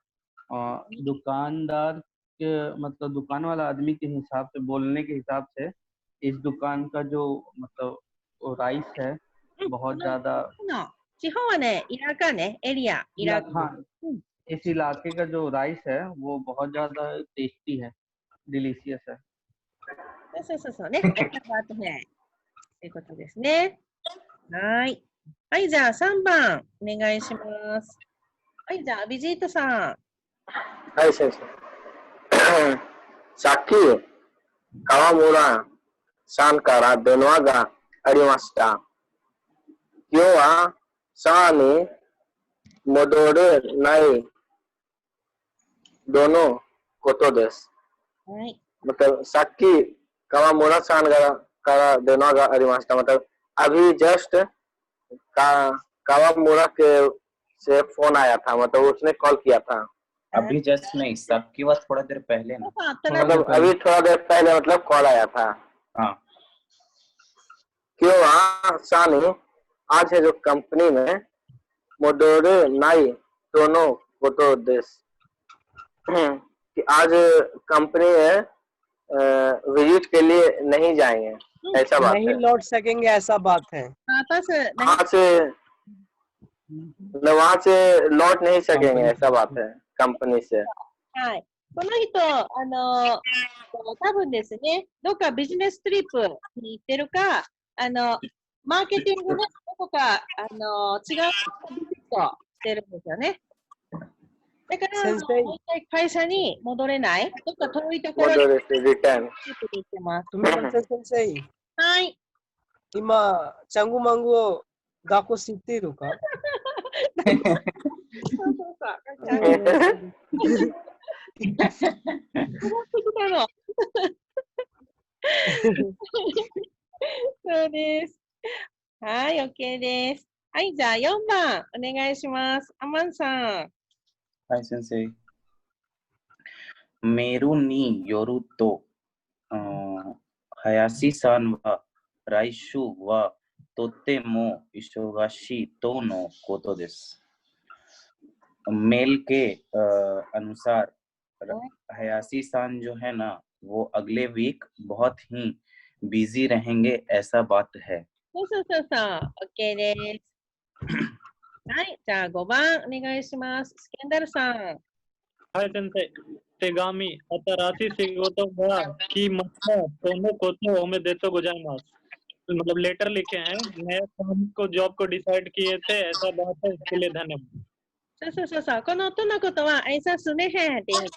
दुकानदार के मतलब दुकान वाला आदमी के हिसाब से बोलने के हिसाब से इस दुकान का जो मतलब राइस है बहुत ज्यादा 地方はね、田舎ね、エリア、田舎。 हाँ इस इलाके का जो राइस है वो बहुत ज्यादा टेस्टी है, डिलीशियस है। そうそうそうね。ということですね。はい。はい、じゃあ3番、お願いします。はい、じゃあ、ビジートさん。はい、先生。さっき、川村さんから電話がありました。今日はさに戻れないどのことです。はい。मतलबさっき川村さんから電話がありました。मतलब अभी जस्ट川村के से फोन आया था, मतलब उसने कॉल किया था. अभी जस्ट नहीं, सबकी बात थोड़ा देर पहले ना. मतलब अभी थोड़ा देर पहले मतलब कॉल आया था. हाँ. क्यों? हाँ सानी आज है जो कंपनी में मोडोरे नाई दोनों कोतो देश। कि आज कंपनी है विजिट के लिए नहीं जाएंगे, ऐसा बात नहीं है। लौट सकेंगे ऐसा बात है। वापस नहीं वहां से लौट नहीं सकेंगे, ऐसा बात है कंपनी से। はい。この人、多分ですね、どっかビジネストリップに行ってるか、マーケティングのどこか、違うビジネスをしてるんですよね。だから、先生もう一回会社に戻れない、どっか遠いところに मोडोरे से रिटर्न। 行ってます。 तुम्ही सensei はい。 今changu mangu dako sittiru ka? そうそうそう。戻ってきたの。そうです。はい、OK です。はい、じゃあ4番お願いします。アマンさん。はい、先生。メルによると、林さんは来週はとても忙しいとのことです。मेल के अनुसार हयासी सान जो है ना वो अगले वीक बहुत ही बिजी रहेंगे ऐसा बात है। そうそうそうそう。OK です。はい、じゃあ5番お願いします。スキャンダルさん。 はい、先生。手紙、新しい仕事が決まったとのことをおめでとうございます。मतलब लेटर लिखे हैं, नए काम को जॉब को डिसाइड किए थे, ऐसा बात है, इसके लिए धन्यवाद। そうそうそうそう。このとのことは、ऐसा सुने हैंって意味です。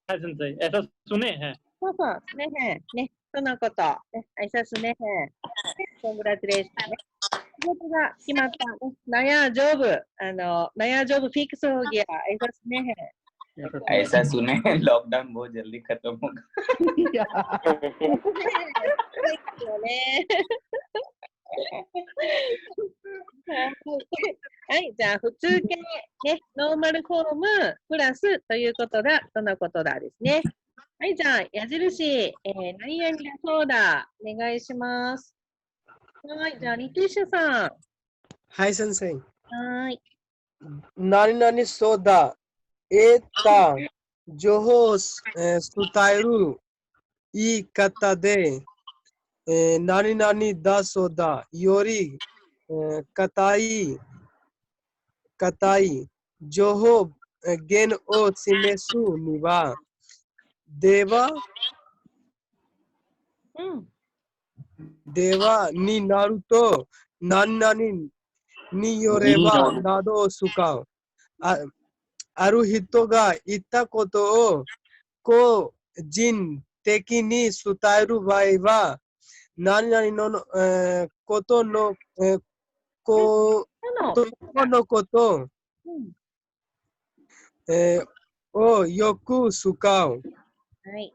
हाँ先生, ऐसा सुने हैं. そうそう、सुने हैं。ね、とのこと。ね、ऐसा सुने हैं。コングラチュレーションね。仕事が決まった。ね、नया जॉब नया जॉब फिक्स हो गया। ऐसा सुने हैं। ऐसा सुने लॉकडाउन बहुत जल्दी खत्म होगा। ですよね。はい、じゃあ普通形、ね、ノーマルフォームプラスということだ、とのことだですね。はい、じゃあ矢印、何々だそうだ、お願いします。はい、じゃあリティッシュさん。はいsensei はい。nani nani soda eta johos sutairu I kata de nani nani da soda yori katai joho gen o simesu ni wa deva うん。 deva ni naru to nani nani ni yoreba nado sukao aru hito ga itta koto o ko jin teki ni sutairu bai wa nani nani no koto no ko のことをよく使う。はい。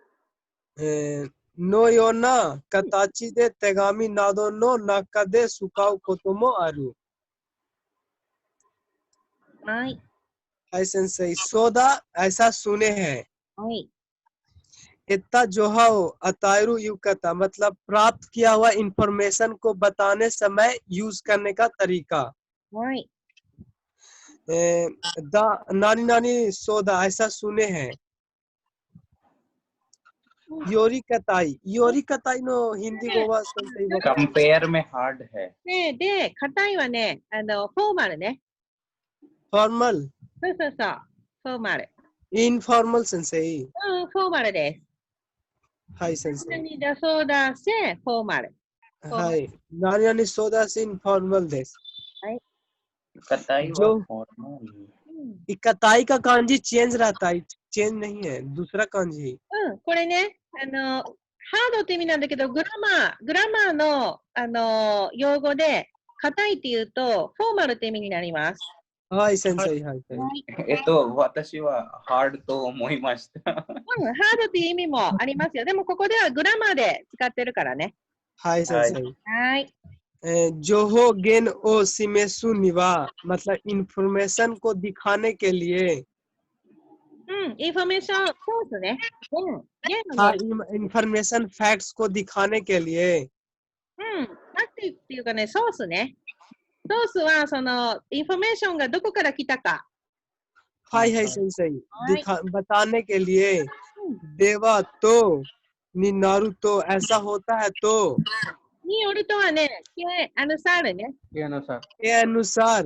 のような形で手紙などの中で使うこともある。はい。はい、先生。soda ऐसा सुने हैं। はい。 इतना जोहाओ अतायरु युकता मतलब प्राप्त किया हुआ इंफॉर्मेशन को बताने समय यूज करने का तरीका। はい。 नानी नानी सोदा ऐसा सुने हैं। योरी कताई नो हिंदी गोवा कंपेयर में हार्ड है। ねで、硬いはね、フォーマルね。 फॉर्मल そうそうそう。フォーマル。 इनफॉर्मल सेंसेई うん、フォーマルです。 हाय सेंसेई 何だそうだせ、フォーマル。 हाय नानी नानी सोदा से इनफॉर्मल देस। कताई जो फॉर्मल इकताई का कांजी चेंज रहता है, चेंज नहीं है, दूसरा कांजी। うん、これね、ハードって意味なんだけど、グラマーの、用語で、硬いって言うと、フォーマルって意味になります。はい、先生、はい。私はハードと思いました。ハードっていう意味もありますよ。でも、ここではグラマーで使ってるからね。はい、先生。はい。जोहो गेन ओ सिमेसु निवा मतलब इंफॉर्मेशन को दिखाने के लिए うん、インフォメーションソースね。हाँ इंफॉर्मेशन फैक्ट्स को दिखाने के लिए うん、なんていうかね、ソースね。ソースはそのインフォメーションがどこから来たか。हाय हाय सेंसेई बताने के लिए देवा तो निनारु तो ऐसा होता है तो によるとはね、アヌサールね。 के अनुसार के अनुसार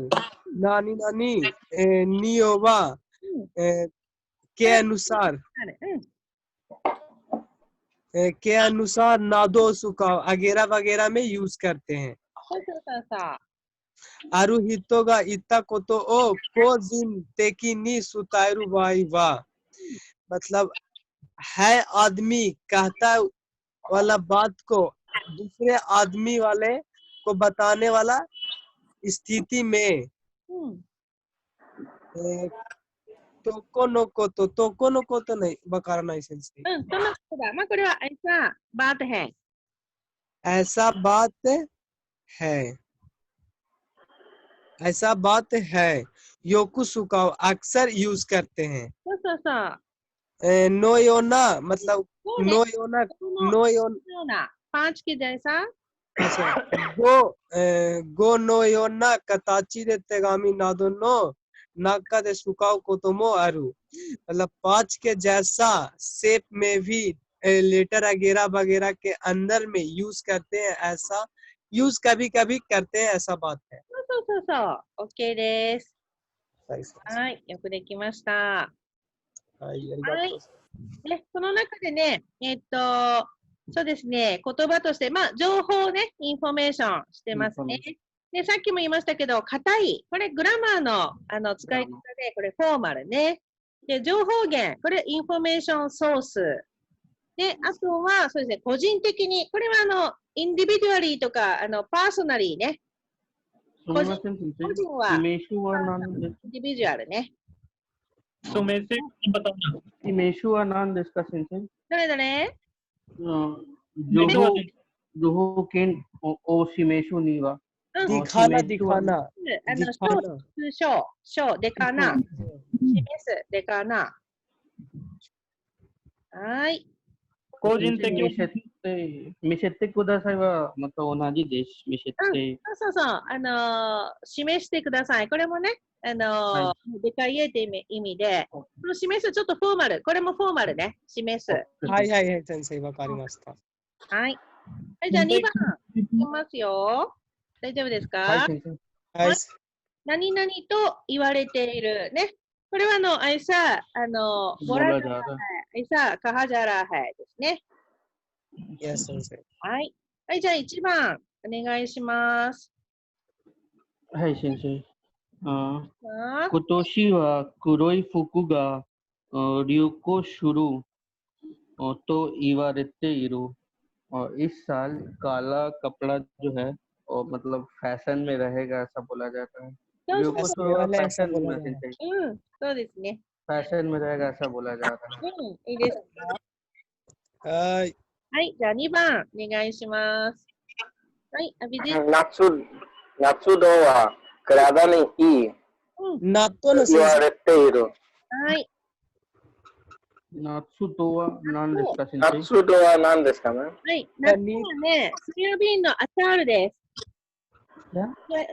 नानी नानी नियोवा के अनुसार के अनुसार नादो सुका वगैरह वगैरह में यूज करते हैं そうそうそうそう。 आरुहितो गा इत्ता कोतो ओ को जिन तेकी नी सुतायरु वाई वा मतलब है आदमी कहता वाला बात को दूसरे आदमी वाले को बताने वाला स्थिति में うん。 तोको नो को तो नहीं बकार नहीं सेंसे うん、そのことだ。まあ、これは、ऐसा बात है。 ऐसा बात है योकुसुका अक्सर यूज करते हैं そうそうそう。 नो योना मतलब そうね。 नो योना この नो योन ような、パンチキでさ、 अच्छा गो नो योना कताची दे तेगामी नादो नो नाका दे सुकाओ कोतोमो आरु मतलब 5 के जैसा शेप में भी लेटर वगैरह वगैरह के अंदर में यूज करते हैं ऐसा यूज कभी कभी करते हैं ऐसा बात है そうそうそうそう。OK です。 सही सही はい、よくできました。 はいありがとうで、この中でね、そうですね、言葉として、まあ、情報をね、インフォメーションしてますね。で、さっきも言いましたけど、硬い。これ、グラマーの、使い方で、これ、フォーマルね。で、情報源。これ、インフォメーションソース。で、あとは、そうですね、個人的に。これは、インディビデュアリーとか、パーソナリーね。個人は、インディビデュアルね。 तो में से बताना इमेशु आनंद इसका सेंटेंस どれどれ जो केन ओ शिमेशु नीवा दिखाना दिखाना ショー、でかな。示す、でかな。はい。 個人的 見せてくださいはまた同じです。見せて。そうそうそう。示してください。これもね、でかいえって意味で、この示すちょっとフォーマル。これもフォーマルね。示す。はいはいはい先生わかりました はい。はい、じゃあ2番いきますよ。大丈夫ですか、はい、先生。はい何々と言われているね。これはऐसा बोला जा रहा है ऐसा कहा जा रहा हैですね。 यस先生はい。はい、じゃあ1番お願いします。はい、先生。あ今年は黒い服が流行すると言われているऔर इस साल काला कपड़ा जो है और मतलब फैशन में रहेगा ऐसा बोला जाता है そうそう 流 そ 行 वाला ऐसा फैशन बोला में जा रहा है う。そうですね。 फैशन में रहेगा ऐसा बोला जा रहा है いいですか。はいはい、じゃあ2番お願いします。はい、アビジ。 natsudo wa karada ni ii 納豆の先生 iwarete はい。 नात्सु तो वा नान डिस्का सेंसेई natsudo wa nan desu ka ma'am? はい。夏はね、ソヤビンのアチャールです。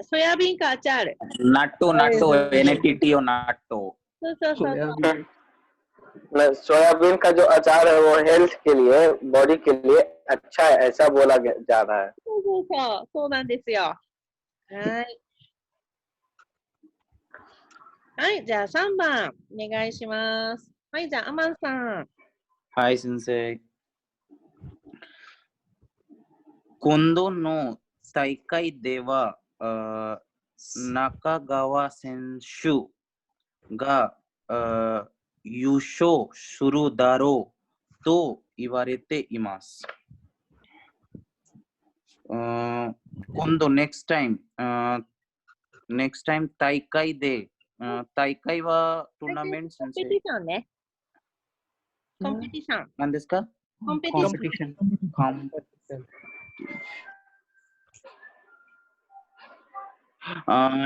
ソヤビンかアチャール。 नाटो नाटो NATTO नाटो そうそうそう。 सोयाबीन का जो अचार है वो हेल्थ के लिए बॉडी के लिए अच्छा है ऐसा बोला जा रहा है そうそうそう。そうなんですよ。はい。はい、じゃあ3番お願いします。はい、じゃあアマンさん。はい先生今度の大会では中川選手が優勝するだろうと言われています。今度 next time 大会で大会はトーナメントコンペティションね。コンペティション。何ですか？コンペティション。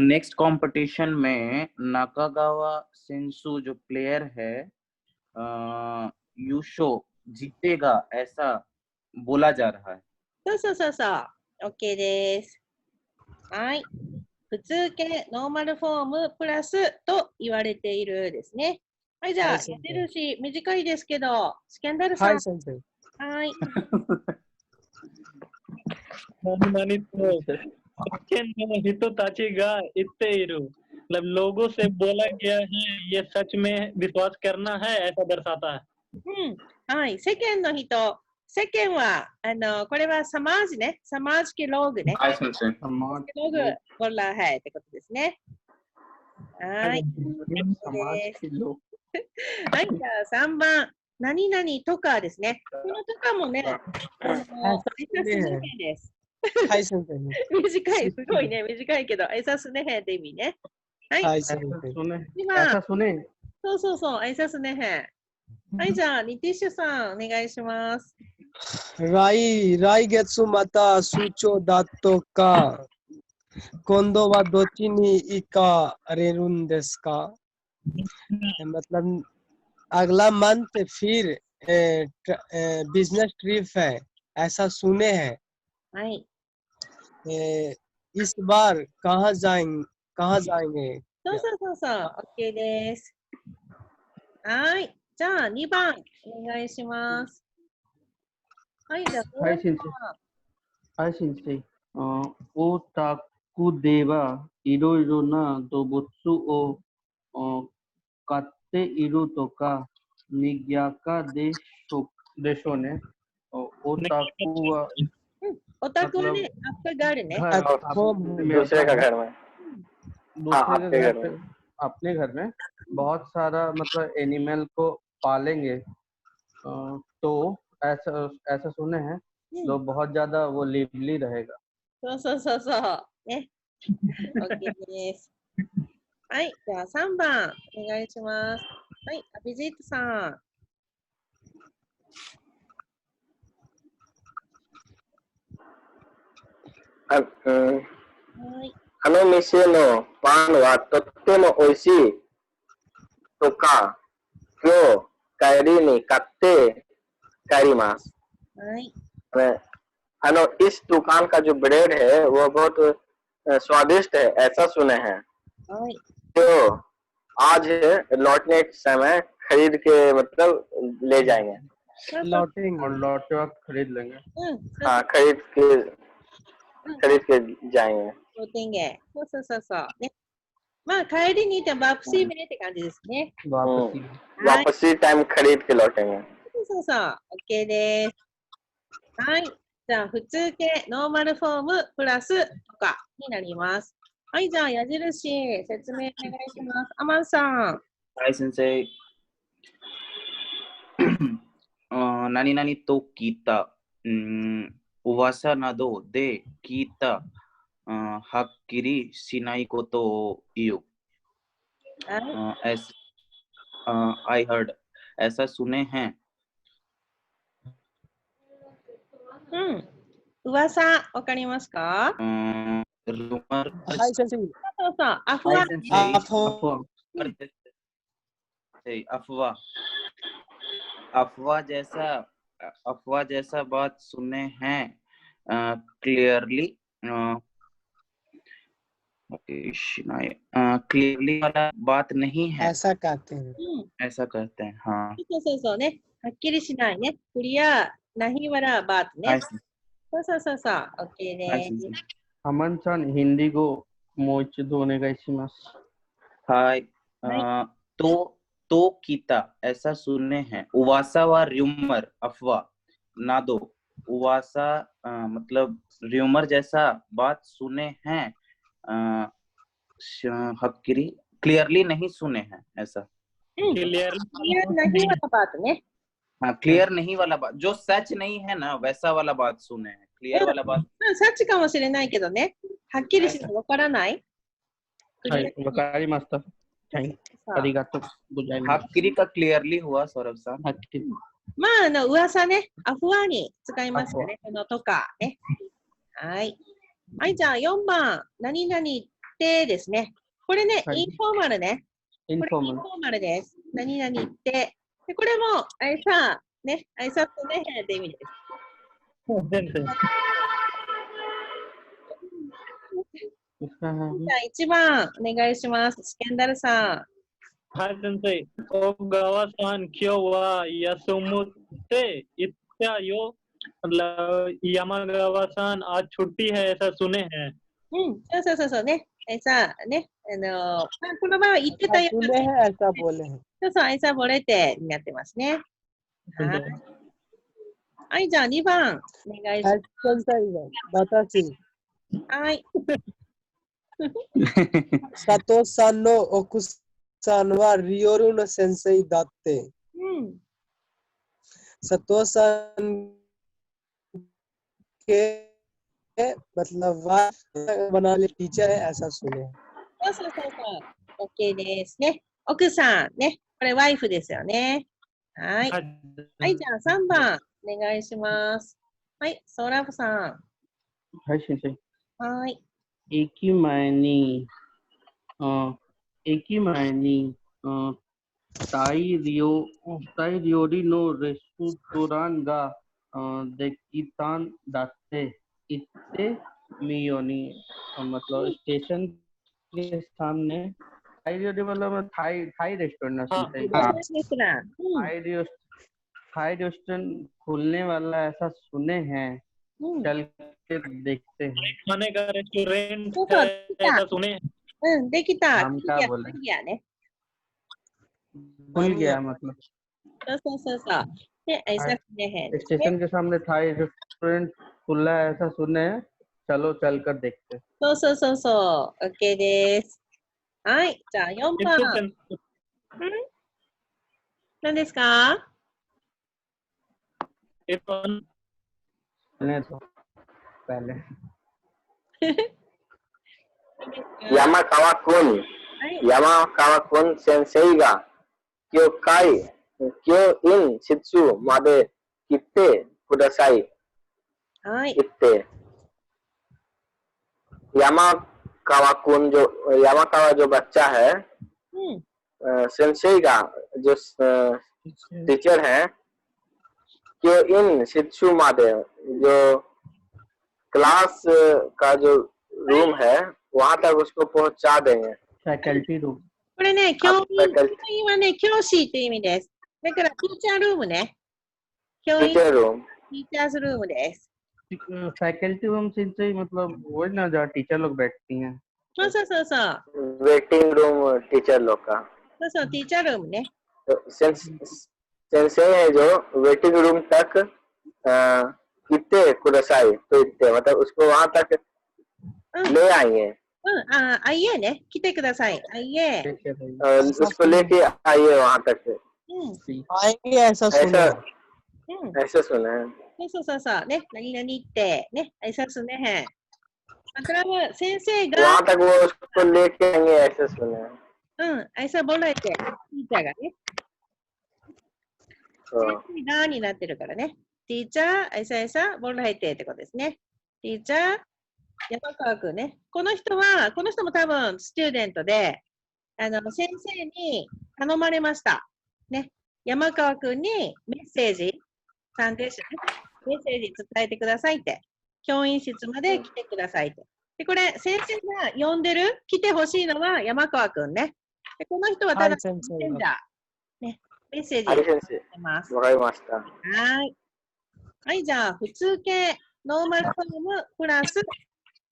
नेक्स्ट कंपटीशन में नाकागावा सेंसु जो प्लेयर है यूशो जीतेगा ऐसा बोला जा रहा है そうそうそうそう。OK です。はい。普通形、ノーマルフォームプラスと言われているですね。はい、じゃあ、矢はい先生印短いですけど、スキャンダルさん。はい先生はい。नानी तो सचिन ने हितोताची गा इत्ते इरु मतलब लोगों से बोला गया है ये सच में विश्वास करना है ऐसा दर्शाता है うん。はい。世間の人。世間は、これはサマージね。サマージके लोगね。 हाय सेंसे समाज लोग बोल रहा हैってことですね。はい。 समाज के लोग はい。じゃあ3番。何々とかですね。このとかもね、挨拶ねへです。はい先生短い。すごいね。短いけど、挨拶ねへって意味ね。はい。はい先 ऐसा 生 सुने 今、 ऐसा सुने そうそうそう、挨拶ねへ。はい、じゃあ、ニティッシュさん、お願いします。来月また出張だとか、今度はどっちに行かれるんですか मतलब अगला मंथ फिर बिजनेस ट्रिप है ऐसा सुने हैं はい。 इस बार कहाँ जाएंगे そうそうそうそう、OK です。はい。じゃあ、2番、お願いします。はい、じゃあ、はい先生はい先生オタクではいろいろな動物を飼っているとかにぎやかでしょうねオタクはオタクはね、アップがあるね。 घर दूसरे का घर में दूसरे आपके के घर घर पे में। अपने घर में बहुत सारा मतलब एनिमल को पालेंगे तो ऐसा सुने हैं तो बहुत ज्यादा वो लिवली रहेगा そうそうそうそう。ね。OK です。はい、じゃあ3番、お願いします。はい、アビジートさん。 はい。 あの店のパンはとっても美味しいとか、今日帰りに買って帰ります。はい。 इस दुकान का जो ब्रेड है वो बहुत स्वादिष्ट है ऐसा सुने हैं はい。 तो आज लौटने के समय खरीद के मतलब ले जाएंगे लौटेंगे और लौटते वक्त खरीद लेंगे うん。 हाँ खरीद के जाएंगे 商店街。そうそうそうそう。ね。まあ、帰りに行ってバプシーメって感じですね。 वापसी はい。 वापसी टाइम खरीद के लौटेंगे そうそうそう。OK です。はい。じゃあ、普通形、ノーマルフォーム、プラスとかになります。はい。じゃあ、矢印、説明お願いします。アマンさん。 हाय सेंसे नानी नानी तो कीता उवासा ना दो दे कीता हक्किरी शिनाई को तो यू はい。 आई हर्ड ऐसा सुने हैं うん。噂、わかりますか？ रूमर はい先生そうそう。アフワ。 हाय सेंसे अफवाह अफवाह अफवाह जैसा बात सुने हैं क्लियरली क्लियरली वाला बात नहीं है ऐसा कहते हैं うん。 ऐसा कहते हैं हाँ そうそうそうね。はっきりしないね。クリア、ナヒワラバートね。 हाय そうそうそうそう。OK です。 अमन सान हिंदी को मोइचिदो ओनेगाइशिमासु हाय तो कीता ऐसा सुने हैं उवासा व र्यूमर अफवाह ना दो उवासा मतलब र्यूमर जैसा बात सुने हैं हक्किरी क्लियरली नहीं सुने हैं ऐसा うん。クリア、ナヒワラバートね。 हाँ क्लियर नहीं वाला बात जो सच नहीं है ना वैसा वाला बात सुने हैं क्लियर वाला बात うん、サッチかもしれないけどね。はっきりしてわからない。クリア、はいわかりましたありがとうございます हक्किरी का क्लियरली हुआ सौरभ साहब はっきりまあ、噂ね。アフワに使いますよね。このとかね。はい。はい、じゃあ4番。何々ってですね。これね、はいインフォーマルね。インフォーマルこれインフォーマルです。何々って。でこれも、あいさ、ね、あいさとね、って意味です。इसका है じゃあ1番お願いします。スキャンダルさ हाँ सensei ओगावा-san क्यों वा यासुमुते इत्यायो मतलब यामागावा-san आज छुट्टी है ऐसा सुने हैं ん。うん。そうそうそうそうね。さあね。この場は言ってたよ。 सुने हैं ऐसा बोले हैं そうそう、愛さぼれてになってますね。はい。はい、じゃあ2番お願いしま एक्शन सही है बतासी す。はい。 सतो सान नो ओकुसान वा रियोरु नो सेंसेई दात्ते うん。 सतो सान के मतलब वाइफ बना ले टीचर है ऐसा सुने हैं そうそうそうそう。OK ですね。奥さんね。これワイフですよね。はい。はい、じゃあ3番お願いします。はい、ソーラブさん。 हाय सेंसेई はい。 एक ही मायनी ताई रियोरी नो रेस्टोरान गा देकितान दाते इत्ते मियोनी मतलब स्टेशन के सामने थाई रियोरी मतलब थाई रेस्टोरेंट ना हाँ, सेंसेई हाँ। ですら。うん。 थाई रेस्टोरेंट खुलने वाला ऐसा सुने हैं うん。 चल के देखते हैं खाने का रेस्टोरेंट तो है क्या? ऐसा सुने हैं うん、できた。 हम क्या बोले いやね。 खुल गया मतलब そうそうそうそう。で、ऐसा सुने हैंですね。 स्टेशन के सामने थाई रेस्टोरेंट खुला है ऐसा सुने हैं चलो चलकर देखते हैं そうそうそうそう。OK です。はい。じゃあ4 इसको 番。 सें- 何ですか？ इसको- सुने तो पहले 山川君、はい。山川君先生が今日室まで来てください。はい。言って、山川जो बच्चा है, うん。 सेंसेई का जो टीचर है, क्यों इन शिक्षु मादे जो क्लास का जो रूम है वहां तक उसको पहुंचा देंगे. फैकल्टी रूम これね、教員、 फैकल्टी 教員はね、教師っていう意味です。だから、ティーチャールームね。教員、テ टीचर रूम ィーチャーズルームです。 फैकल्टी रूम से मतलब वही ना जहाँ टीचर लोग बैठती हैं そうそうそうそう。 वेटिंग रूम टीचर लोग का. そうそう、ティーチャールームね。 तो सेंसेई है जो वेटिंग रूम तक इतने कुदासाई तो इतने मतलब उसको वहां तक うん。 ले आएंगे うん。あ、あいえね。来てください。あいえ。 उसको लेके आइए वहां तक うん。 आएंगे ऐसा सुने ऐसा हैं うん。 ऐसा सुना है そうそうそうそう。ね。何々って、ね。挨拶ねへん。クラブ、先生が、 वहां तक वो उसको लेके आएंगे ऐसा सुना है うん。挨拶ボラえて、ティーチャーがね。 तो 先生がになってるからね。ティーチャー、挨拶ボラえてってことですね。ティーチャー、山川くんね。この人も多分スチューデントで、先生に頼まれました。ね。山川くんにメッセージ、サンデーション、メッセージ伝えてくださいって。教員室まで来てくださいって。で、これ、先生が呼んでる、来てほしいのは山川くんね。で、この人はただ、 हाय सेंसेई メッセンジャー、ね、メッセージ हरी し सेंसेई てます。わかりました。はい。はい、じゃあ、普通形、ノーマルフォームプラス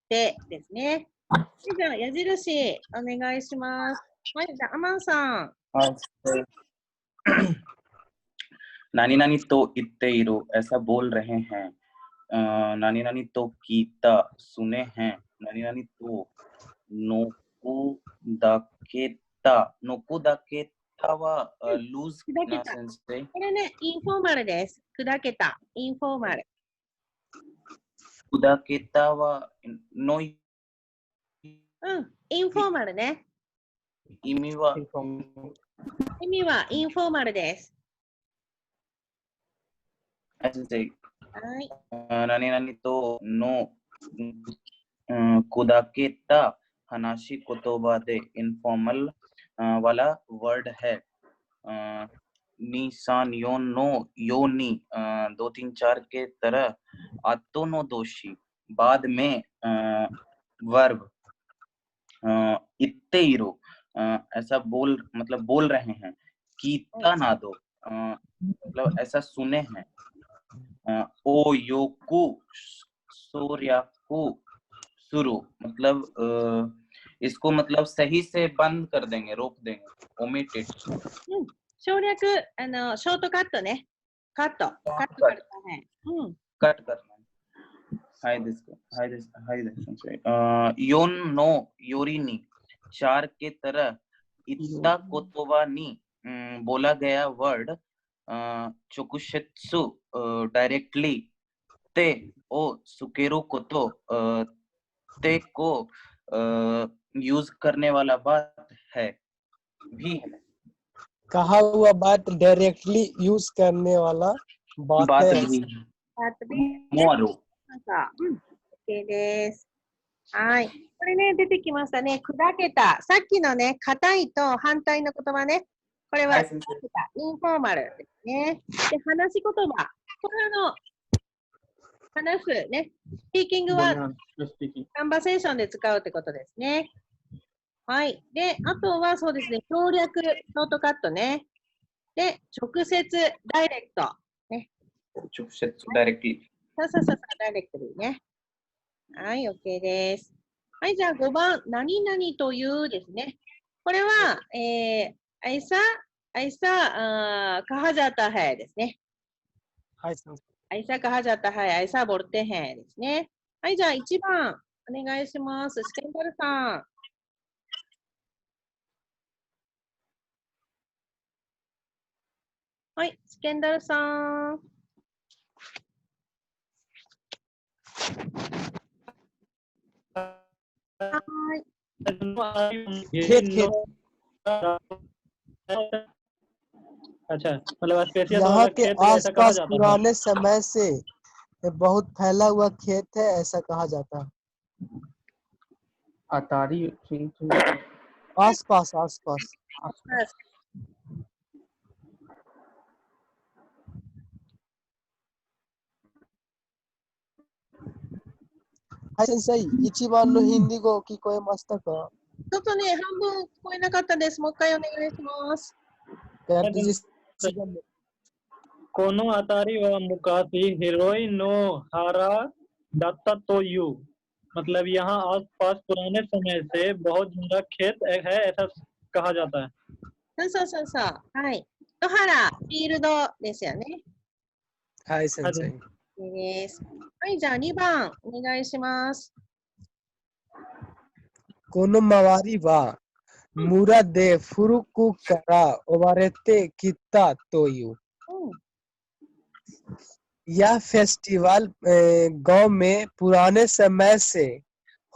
でですね。はい、じゃあ、矢印、お願いします。はい、じゃあ、アマンさん。 नानी नानी तो इत्ते इरो ऐसा बोल रहे हैं. नानी नानी तो कीता सुने हैं. नानी नानी तो नोकुदाकेता वा लूज ना सेंसे. これね、インフォーマルです。砕けた。インフォーマル。 कुदाकेता वा नो うん、インフォーマルね。 इमी वा 意味はインフォーマルです。 ऐसे はい。 नानी नानी तो नो कुदाकेता हनाशी कोतोबा दे इनफॉर्मल वाला वर्ड है. निसान योनी 2 3 4 के तरह आतो नो दोषी बाद में वर्ब इत्ते इरो ऐसा बोल रहे हैं। कीता ना दो मतलब ऐसा सुने हैं। ओ योकु सोर्याकु सुरु मतलब इसको मतलब सही से बंद कर देंगे, रोक देंगे। ओमिटेड 省略、ショートカットね。カットकरता है। कट करना। हाय दिस योन नो योरिनी 4 के तरह इत्ता कोतोवा नी बोला गया वर्ड चोकुशेत्सु डायरेक्टली ते ओ सुकेरु कोतो ते को यूज करने वाला बात है भी है। कहा हुआ बात डायरेक्टली यूज करने वाला बात बात है। भी बात भी मोरो なんか、OK です。はい。これね、出てきましたね。砕けた。さっきのね、硬いと反対の言葉ね。これは、はい砕けた。インフォーマルですね。で、話し言葉。これ話すね。スピーキングは、カンバセーションで使うってことですね。はい。で、あとはそうですね、省略、ショートカットね。で、直接、ダイレクト。ね。直接ダイレクトリそう、ダイレクトリーね。はい、OK です。はい、じゃあ5番、何々というですね。これは、ऐसा कहा जाता हैですね。はい先生。ऐसा कहा जाता है, ऐसा बोलते हैंですね。はい、じゃあ1番、お願いします。スケンダルさん。はい、スケンダルさん。はい。अच्छा मतलब स्पेसियस यहाँ वाला के खेत ऐसा कहा आसपास जाता है। पुराने समय से बहुत फैला हुआ खेत है, ऐसा कहा जाता है। अतारी आसपासはい先生、一番のヒンディ語聞こえましたか？ちょっとね、半分聞こえなかったです。もう一回お願いします。कोनो अतारी व मुकासी हीरोइन नो हारा दत्ता तो यू मतलब यहाँ आसपास पुराने समय से बहुत ज्यादा खेत है ऐसा कहा जाता है। そう。はい。野原、フィールドですよね。はい先生。いいです。はい、じゃあ2番、お願いします。この周りは村で古くから追われてきたという。यह फेस्टिवल गांव में पुराने समय से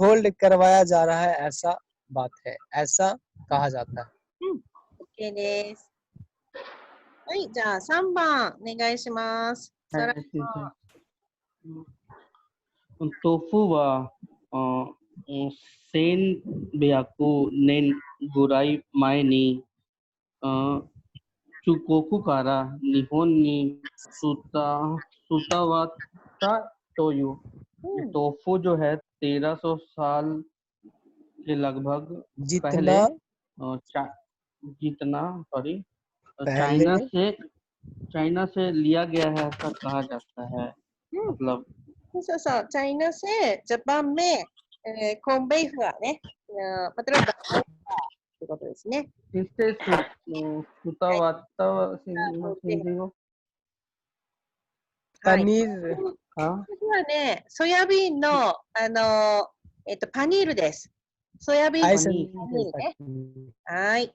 होल्ड करवाया जा रहा है, ऐसा बात है, ऐसा कहा जाता है। OK です。はい、じゃあ3番お願いします。तोफू व सेन बेयाकू ने गुराई माए नी चुकोकू कारा निहोन नी सुतावाता टोयू। टोफू जो है 1300 साल के लगभग पहले चाइना से लिया गया है, ऐसा कहा जाता है। मतलब そう、チャイナसे जापान में कॉन्वेई हुआね。मतलबってことですね。इससे सुतावाता पनीर 次はね、ソヤビンのパニールです。ソヤビンパニールね。はい。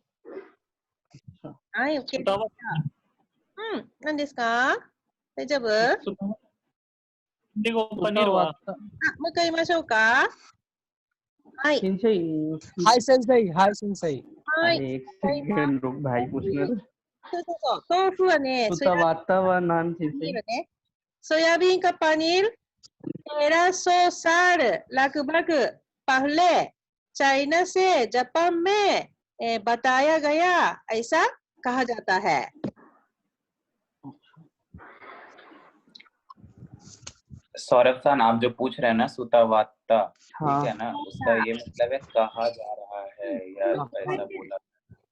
はい、OK。何ですか？大丈夫？もう一回言いましょうか。はい。はい先生。はい。豆腐はね、ソヤビンかパニール、1300 साल लगभग पहले चाइना से जापान में बताया गया, ऐसा कहा जाता है। सौरभ सान, आप जो पूछ रहे हैं ना सुतावाता, हाँ। ठीक है ना, उसका ये मतलब है कहा जा रहा है या ऐसा बोला।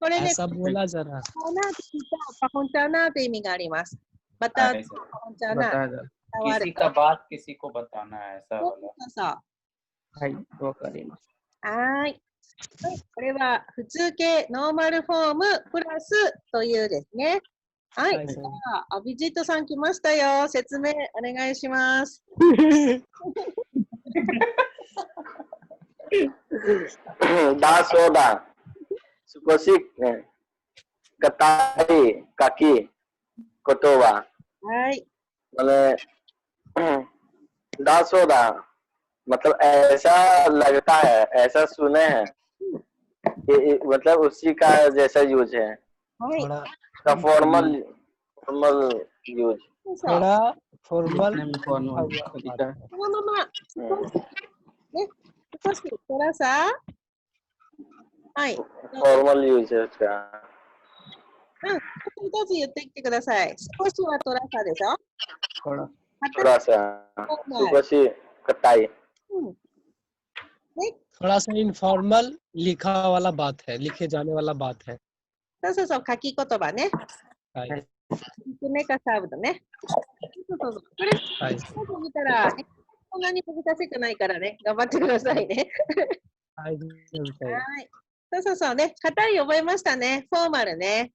これね、 ऐसा बोला जा रहा है। パホンチャナ、パホンチャナという意味があります。また、 ऐसा パホンチャナ、 बताया जा। 伝わる किसी का बात किसी को बताना है, ऐसा そう वाला। そうそう。はい、わかります。はい。はい、これは普通形ノーマルフォームプラスというですね。はい。はいじゃあ、アビジットさん来ましたよ。説明お願いします。だそうだ。少し、硬い柿ことは、はい。 मैंने दास सोदा मतलब ऐसा लगता है, ऐसा सुने हैं कि मतलब उसी का जैसा यूज है, はい。 थोड़ा का फॉर्मल यूज. そうそう。 थोड़ा फॉर्मल लिखने में फॉर्मल तरीका है। このまま、少し、ね、少し、トラさ。はい。 फॉर्मल यूज है उसका. うん。一つ言ってきてください。少しはトラさでしょ。 थोड़ा थोड़ा सा सुपसी कटाई. うん。ね。 थोड़ा सा इनफॉर्मल लिखा वाला बात है, लिखे जाने वाला बात है. そうそうそう、書き言葉ね。 はい。 説明かサーブだね。そうそうそう。これ、はい。見たら、ね、そんなに難しくないからね、頑張ってくださいね。はい。はい。そうそうそうね、硬い覚えましたね。フォーマルね。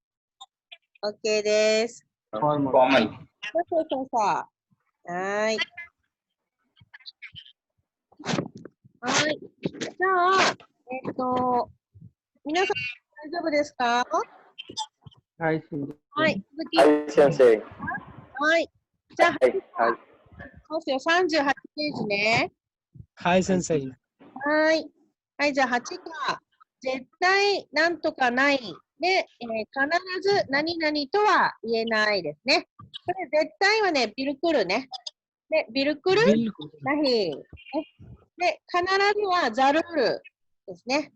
OK です。 फॉर्मल। फॉर्मल। そうそうそうそう。はーい。はい。じゃあ、皆さん大丈夫ですか？はい、先生。はい。続き。 हाय सेंसेई. はい。じゃあ、 हाय हाय. どうしよう、38ページね。はい、先生。はい。はい、じゃあ8か。絶対なんとかない。で、必ず何々とは言えないですね。これ絶対はね、ビルクルね。で、ビルクル बिल्कुल ナヒ。で、必ずはザルールですね。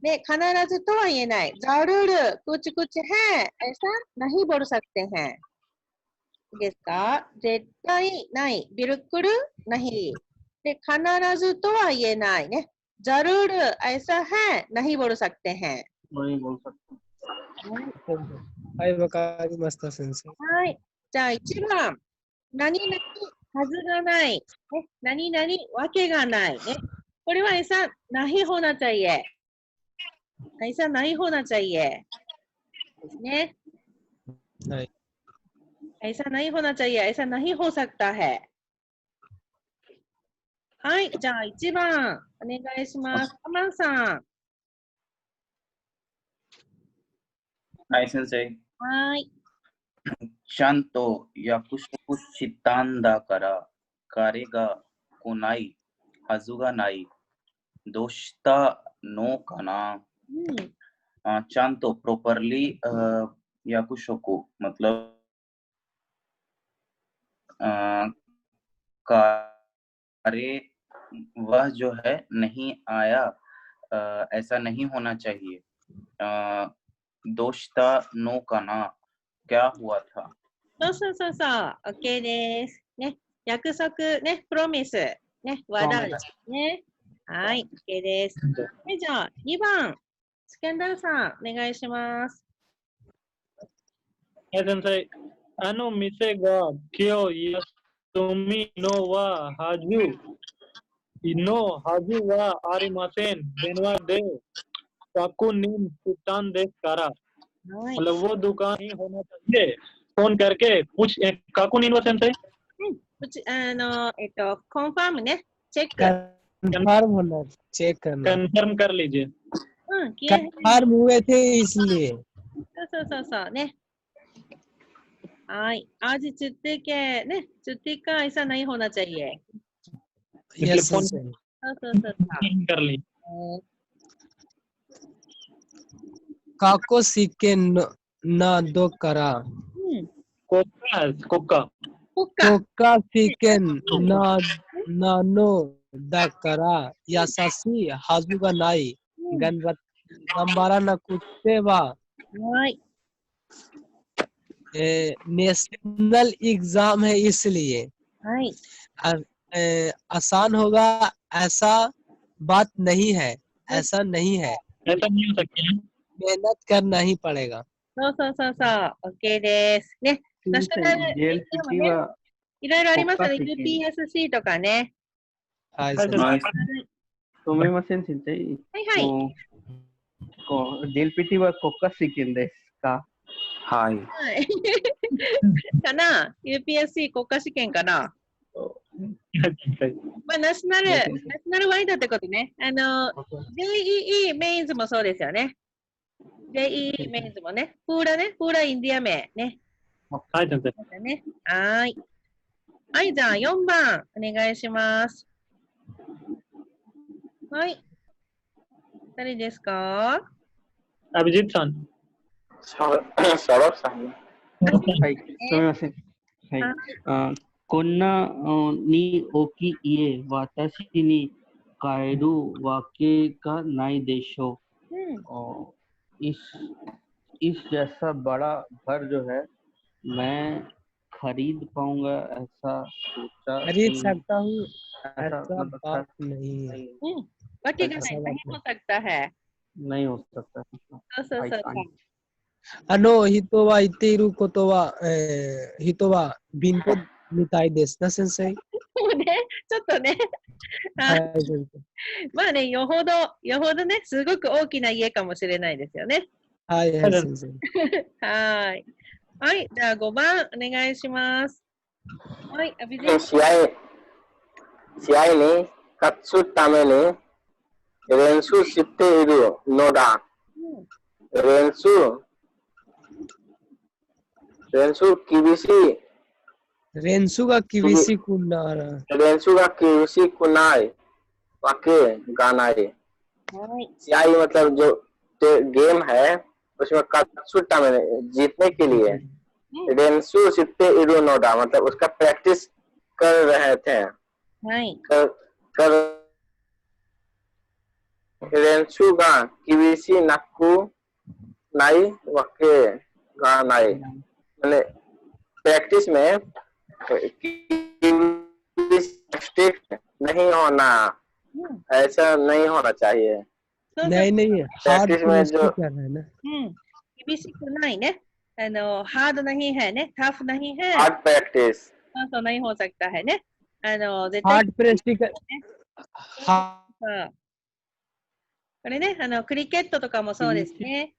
で、必ずとは言えない。ザルール、クチクチहै、ऐसा नहीं बोल सकते हैं。いいですか？絶対ない。ビルクルナヒ。で、必ずとは言えないね。ज़रूर ऐसा है नहीं बोल सकते हैं。 नहीं बोल सकते। はい、わかりました、先生。はい。じゃあ1番。何々はずがない。ね、何々わけがない。ね、これはऐसा नहीं होना चाहिए。ऐसा नहीं होना चाहिए。ですね。はい。ऐसा नहीं होना चाहिए। ऐसा नहीं हो सकता है。はい。じゃあ1番。お願いします。アマンさん。 はい、先生。はい。ちゃんと約束したんだから彼が来ないはずがない。どうしたのかな。ちゃんと properly約束मतलब कार्य वह जो है नहीं आया, ऐसा नहीं होना चाहिए। दोस्ता नो का ना क्या हुआ था। そうそうそうそう。OK です。ね。約束、ね。プロミス。ね。和田ですね。はい。OK です。じゃあ、2番。スキャンダルさん、お願いします。先生、店が今日休みのははずはありません。電話で確認したんですから。मतलब वो दुकान ही होना चाहिए। फोन करके कुछ काकू नीन वसन से コンファームね。チェック。 कंफर्म होना, चेक करना. कंफर्म कर लीजिए। うん、किए हैं। कंफर्म हुए थे इसलिए. そうそうそうね。はい。आज छुट्टी केね、छुट्टी का ऐसा नहीं होना चाहिए。 Yes, फोन sir. そうそうそうそう。 कर ली। काको सीके ना दो करा. कोका कोका सीके ना नो दा करा. यासासी हाजुगा नाई. गंबारा ना कुत्ते वा. はい。 नेशनल एग्जाम है इसलिए. はい。आसान होगा ऐसा बात नहीं है, ऐसा नहीं है, ऐसा नहीं हो सकता है। मेहनत करना ही पड़ेगा। そうそうそうそう。OK です。ね。ナショナルエグザム JLPT ね。はいろいろありますよね。国家試験。 UPSC とかね。はい、はい、先生。はいすみません、先生。はいはい。JLPT は国家試験ですか？はい。はい。かな ?UPSC 国家試験かなまあ、ナショナルワイドってことね。JEE メインズもそうですよね。JEE メインズもね。プーラインディア名ね。はい先生。ね。はい。はい、じゃあ4番お願いします。はい。誰ですか？アビジットさん。सौरभ साहब はい、すみません。はい。こんなに大きい家、私に買えるわけがないでしょう。इस जैसा बड़ा घर जो है मैं खरीद पाऊंगा ऐसा सोचा खरीद नहीं। सकता हूँ ऐसा ऐसा मतलब बात नहीं है। わけがない。ऐसा 何 बात もさくたहै。 नहीं हो सकता। そうそうそうそう。人は言っていることは、人は貧乏みたいですね、先生。もうね、ちょっとね、はい、先生。まあね、よほどね、すごく大きな家かもしれないですよね。はい、はい、先生。はい。はい、じゃあ5番お願いします。はい、アビジェン 試合に勝つために練習しているのだ。練習厳しい。練習が厳しくなる。練習が厳しくないわけがない。試合मतलब जो गेम है उसमें कात्सुटा में जीतने के लिए रेंसु सिट्टे इरुनोडा मतलब उसका प्रैक्टिस कर रहे थे। कर रेंसु का किविसी नक्कू नाई वके गा नाई मैंने प्रैक्टिस में स्ट्रिक्ट नहीं होना, ऐसा नहीं होना चाहिए। नहीं हार्ड प्रैक्टिस कर रहे हैं ना। 厳しくないね。हार्ड नहीं हैね。टफ नहीं है। Hard practice. तो नहीं हो सकता हैね。絶対 हार्ड प्रैक्टिस これね、クリケットとかもそうですね。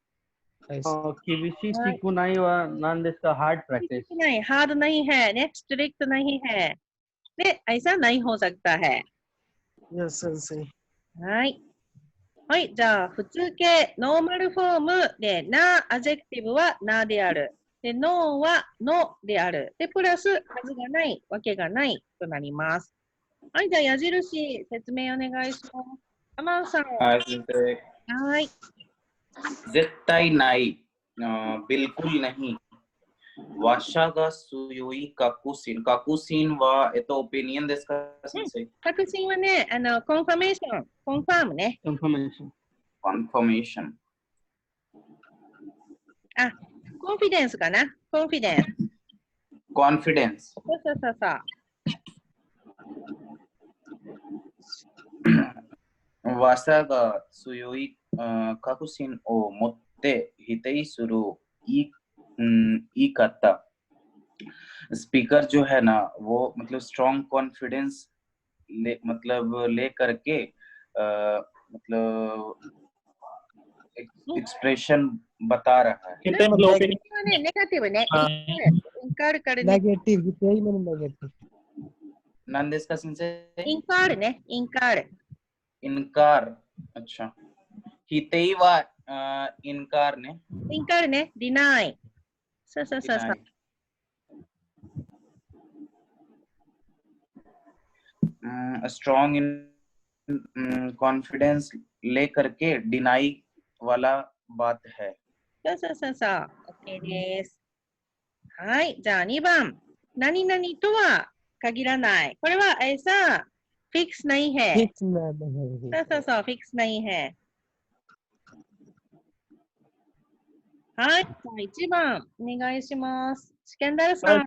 厳しくないは何ですか？हार्ड प्रैक्टिस。हार्ड नहीं हैね。स्ट्रिक्ट नहीं है。で、ऐसा नहीं हो सकता है。はい。はい、じゃあ、普通形、ノーマルフォームで、な、アジェクティブはなである。で、ノーはのである。で、プラス、はずがない、わけがないとなります。はい、じゃあ、矢印、説明お願いします。アマンさん。はい、先生。はい。絶対ない、बिल्कुल नहीं。वाशाが強い確信。確信は、オピニオンですか、先生？確信はね、コンファメーション、コンファームね。コンファメーション。あ、コンフィデンスかな。コンフィデンス。コンフィデンス。そうそうそうそう。वाशाが強い確信を持って否定する言い方स्पीकर जो है ना वो मतलब स्ट्रॉन्ग कॉन्फिडेंस ले करके मतलब एक्सप्रेशन बता रहा है। नेगेटिव ने इनकार करने नेगेटिव यही मैंने नेगेटिव नंदेश का सेंस इनकार ने इनकार अच्छा हितेई वा इनकार ने डिनाई सा स्ट्रॉन्ग इन कॉन्फिडेंस ले करके डिनाई वाला बात है। そう。OK です。はい。じゃあ2番。何々とは限らない。これはऐसा फिक्स नहीं है。फिक्स नहीं है। そう。फिक्स नहीं है。はい。じゃあ1番お願いします。スキャンダルさん。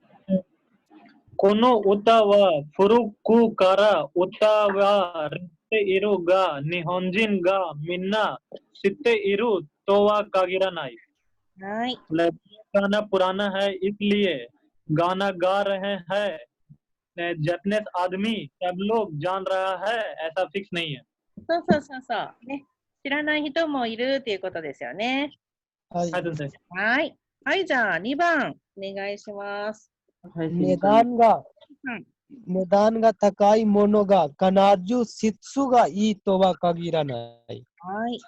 kono uta wa furuku kara uta wa rite iru ga nihonjin ga minna sitte iru to wa kagiranai. はい。 गाना पुराना है इसलिए गाना गा रहे हैं जैपनीज आदमी सब लोग जान रहा है ऐसा फिक्स नहीं है そうそうそうそう。ね。知らない人もいるっていうことですよね。はい。 はい先生 はい。はい、じゃあ2番お願いします。 はい、値段が、値段が高いものが必ず質がいいとは限らない。はい。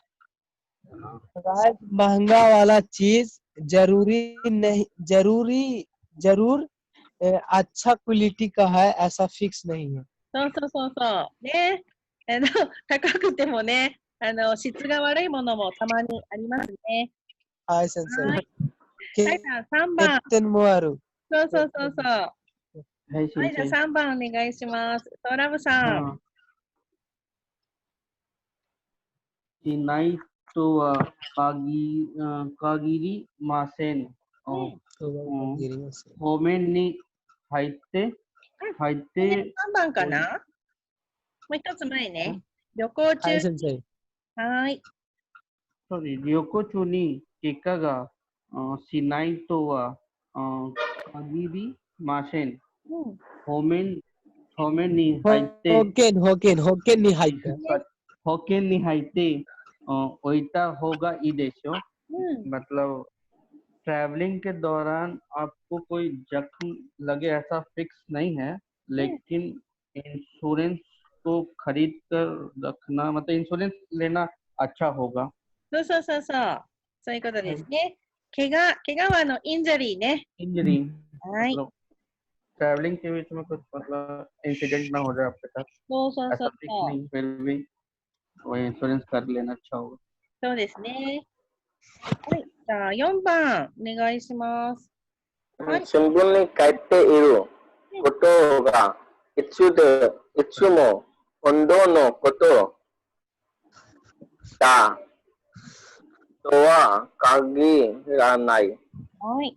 प्राइस महंगा वाला चीज जरूर अच्छा क्वालिटी का है ऐसा फिक्स नहीं है। そうそうそうそう。ね。高くてもね、質が悪いものもたまにありますね。はい先生。はい。はい、じゃあ3番。欠点もある。そうそうそうそう。はいはい、じゃあ先生。 3番お願いします。ソラブさん。 हाँ।しないとは限りません。方面に入って3番かな、もう一つ前ね。旅行中。はい先生。はい。旅行中に結果がしないとは限りません。方面に入って保険に入って保険に入って置いた方がいいでしょ。मतलब ट्रैवलिंग के दौरान आपको कोई जख्म लगे ऐसा फिक्स नहीं है, लेकिन इंश्योरेंस को खरीद कर रखना मतलब इंश्योरेंस लेना अच्छा होगा। そうそうそうそう。そういうことですね。怪我のインジャリーね。 इंजरी はい。 मतलब ट्रैवलिंग के बीच में कुछ मतलब इंसिडेंट ना हो जाए आपके साथ, そうそうそ ऐसा う फिक्स そう。 नहीं, फिर भी वो इंश्योरेंस कर लेना अच्छा होगा। そうですね。はい。じゃあ4番お願いします。はい。 신분이 갈때 이루 것도가 이츠모 온도노 것도 다 또와 कागिरानाई। はい。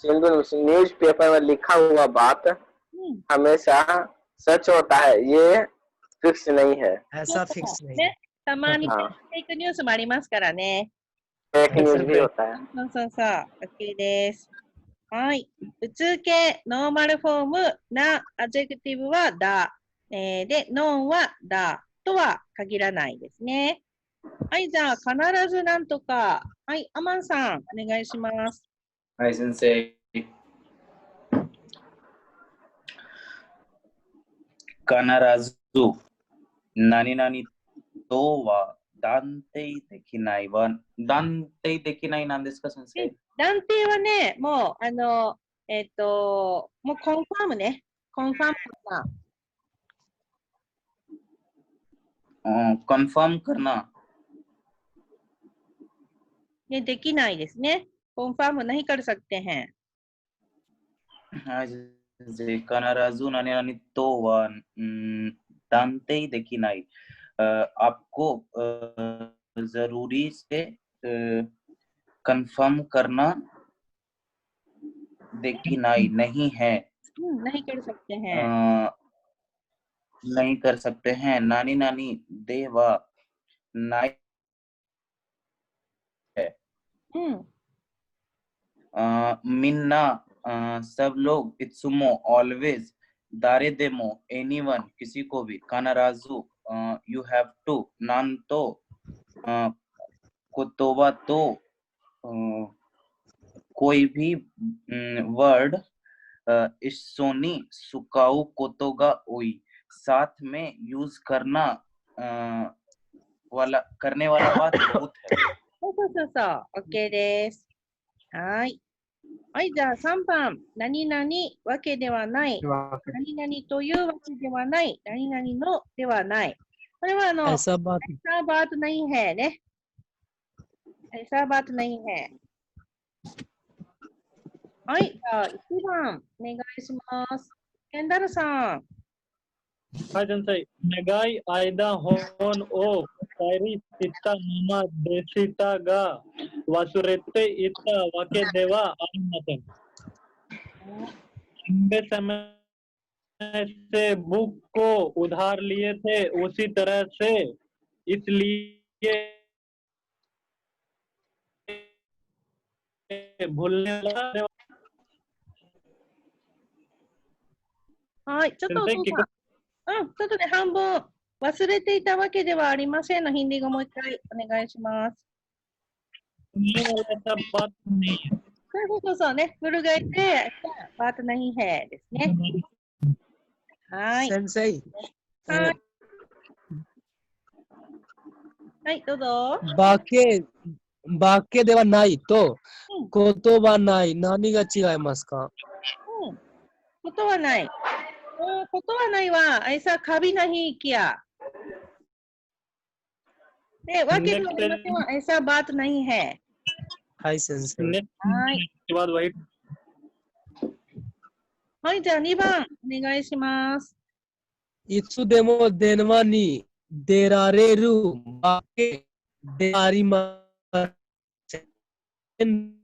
न्यूज़पेपर में लिखा हुआ बात हमेशा सच होता है, ये फिक्स नहीं है। ऐसा फिक्स नहीं है। ね。たまにフहाँ, ェイクニュースもありますからね。 फेक न्यूज़ भी होता है। そうそうそう。OK です。はい。普通形、ノーマルフォームなアジェクティブはだ。で、ノンはだとは限らないですね。はい。じゃあ、必ずなんとか。はい。アマンさん、お願いします。はい先生。必ず何々とは断定できないは断定できないなんですか先生？断定はね、もう、もうコンファームね。コンファームな。कंफर्म करना ね、できないですね。コンファームनहीं कर सकते हैं。 はい先生。必ず何々とは断定できない。आपको जरूरी से कंफर्म करना देखिनाई नहीं है। नहीं कर सकते हैं। नहीं कर सकते हैं। नानी नानी देवा नाई है। मिन्ना सब लोग इत्सुमो ऑलवेज दारे देमो एनीवन किसी को भी कानाराजू यू हैव टू नान तो कोतोबा तो कोई भी वर्ड इशोनी सुकाऊ कोतोगा ओई साथ में यूज करना वाला करने वाला बात बहुत है। そうそうそうそう。OK です。はい。はい、じゃあ3番。何々わけではない。何々というわけではない。何々のではない。これはऐसा बात ऐसा बात नहीं हैね。ऐसा बात नहीं है。はい、じゃあ1番お願いします。ケンダルさん。はい先生。願い間本を帰りしたままでしたが忘れていたわけではありません。लंबे समय से बुक को उधार लिए थे, उसी तरह से इसलिए भूलने वाला। はい、ちょっとお先生父さん。ちょっとね、半分忘れていたわけではありませんのヒンディー語もう一回お願いします。 ऐसा बात नहीं है। そうそうね、フルがいて、バートナヒヘですね。はい。先生、はい。はい、どうぞ。バケではないとうん言葉ない何が違いますか？ことはない。ことはないは、ऐसा कभी नहीं किया。で、わけがありませんは、ऐसा बात नहीं है。はい先生。はい。के बाद वही はい、じゃあ2番お願いします。いつでも電話に出られるわけでありません。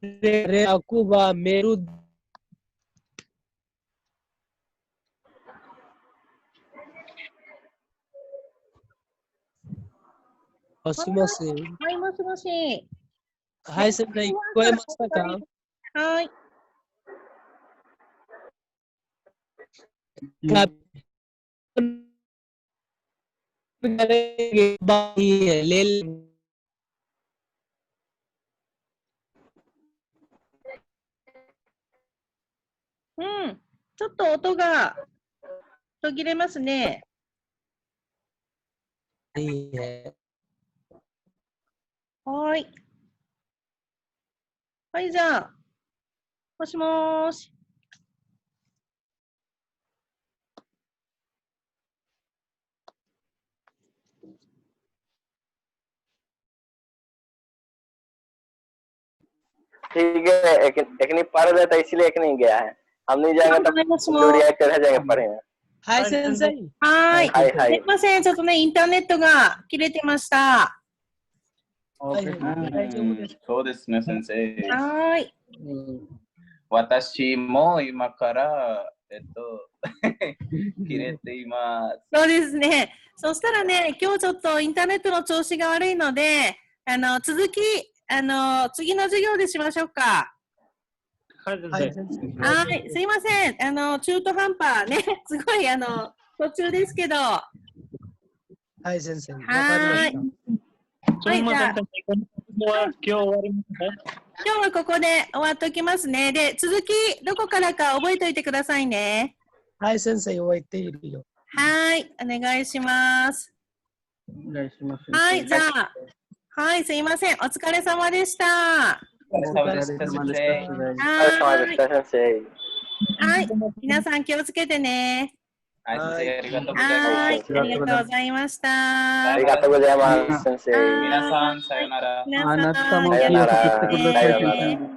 連絡はメールもしもし。はい、もしもし。はい、先生、聞こえましたか？はい。うん。ちょっと音が途切れますね。はい。はい、じゃあ。もしもーし。ठीक है, एक नहीं पढ़ लेता इसलिए एक नहीं गया है। हम नहीं जाएंगे तब जो रिएक्टर है जाएंगे पढ़ेंगे। はい、先生。はい。はいはいすいません、ちょっとね、インターネットが切れてました。はい、大丈夫です。そうですね、先生。はい。私も今から、切れています。そうですね。そしたらね、今日ちょっとインターネットの調子が悪いので、続き、次の授業でしましょうか。はい、先はい、生。先生。はい、すいません。中途半端ね、すごい、途中ですけど。ははい、先生。わかーい。りました。はい、じゃあ、今日終わりました。今日はここで終わっておきますね。で、続き、どこからか覚えておいてくださいね。はい、先生、覚えているよ。はい、お願いします。お願いします。はい、じゃあ、はい、すいません。お疲れ様でした。お疲れ様でした、先生。お疲れ様でした、先生。はい、皆さん気をつけてね。はい、先生、ありがとうございはい、ます。ありがとうございました。ありがとうございます、先生。皆さん、さよなら。皆さん、あなたもさよなら。気をつけてください。さよなら。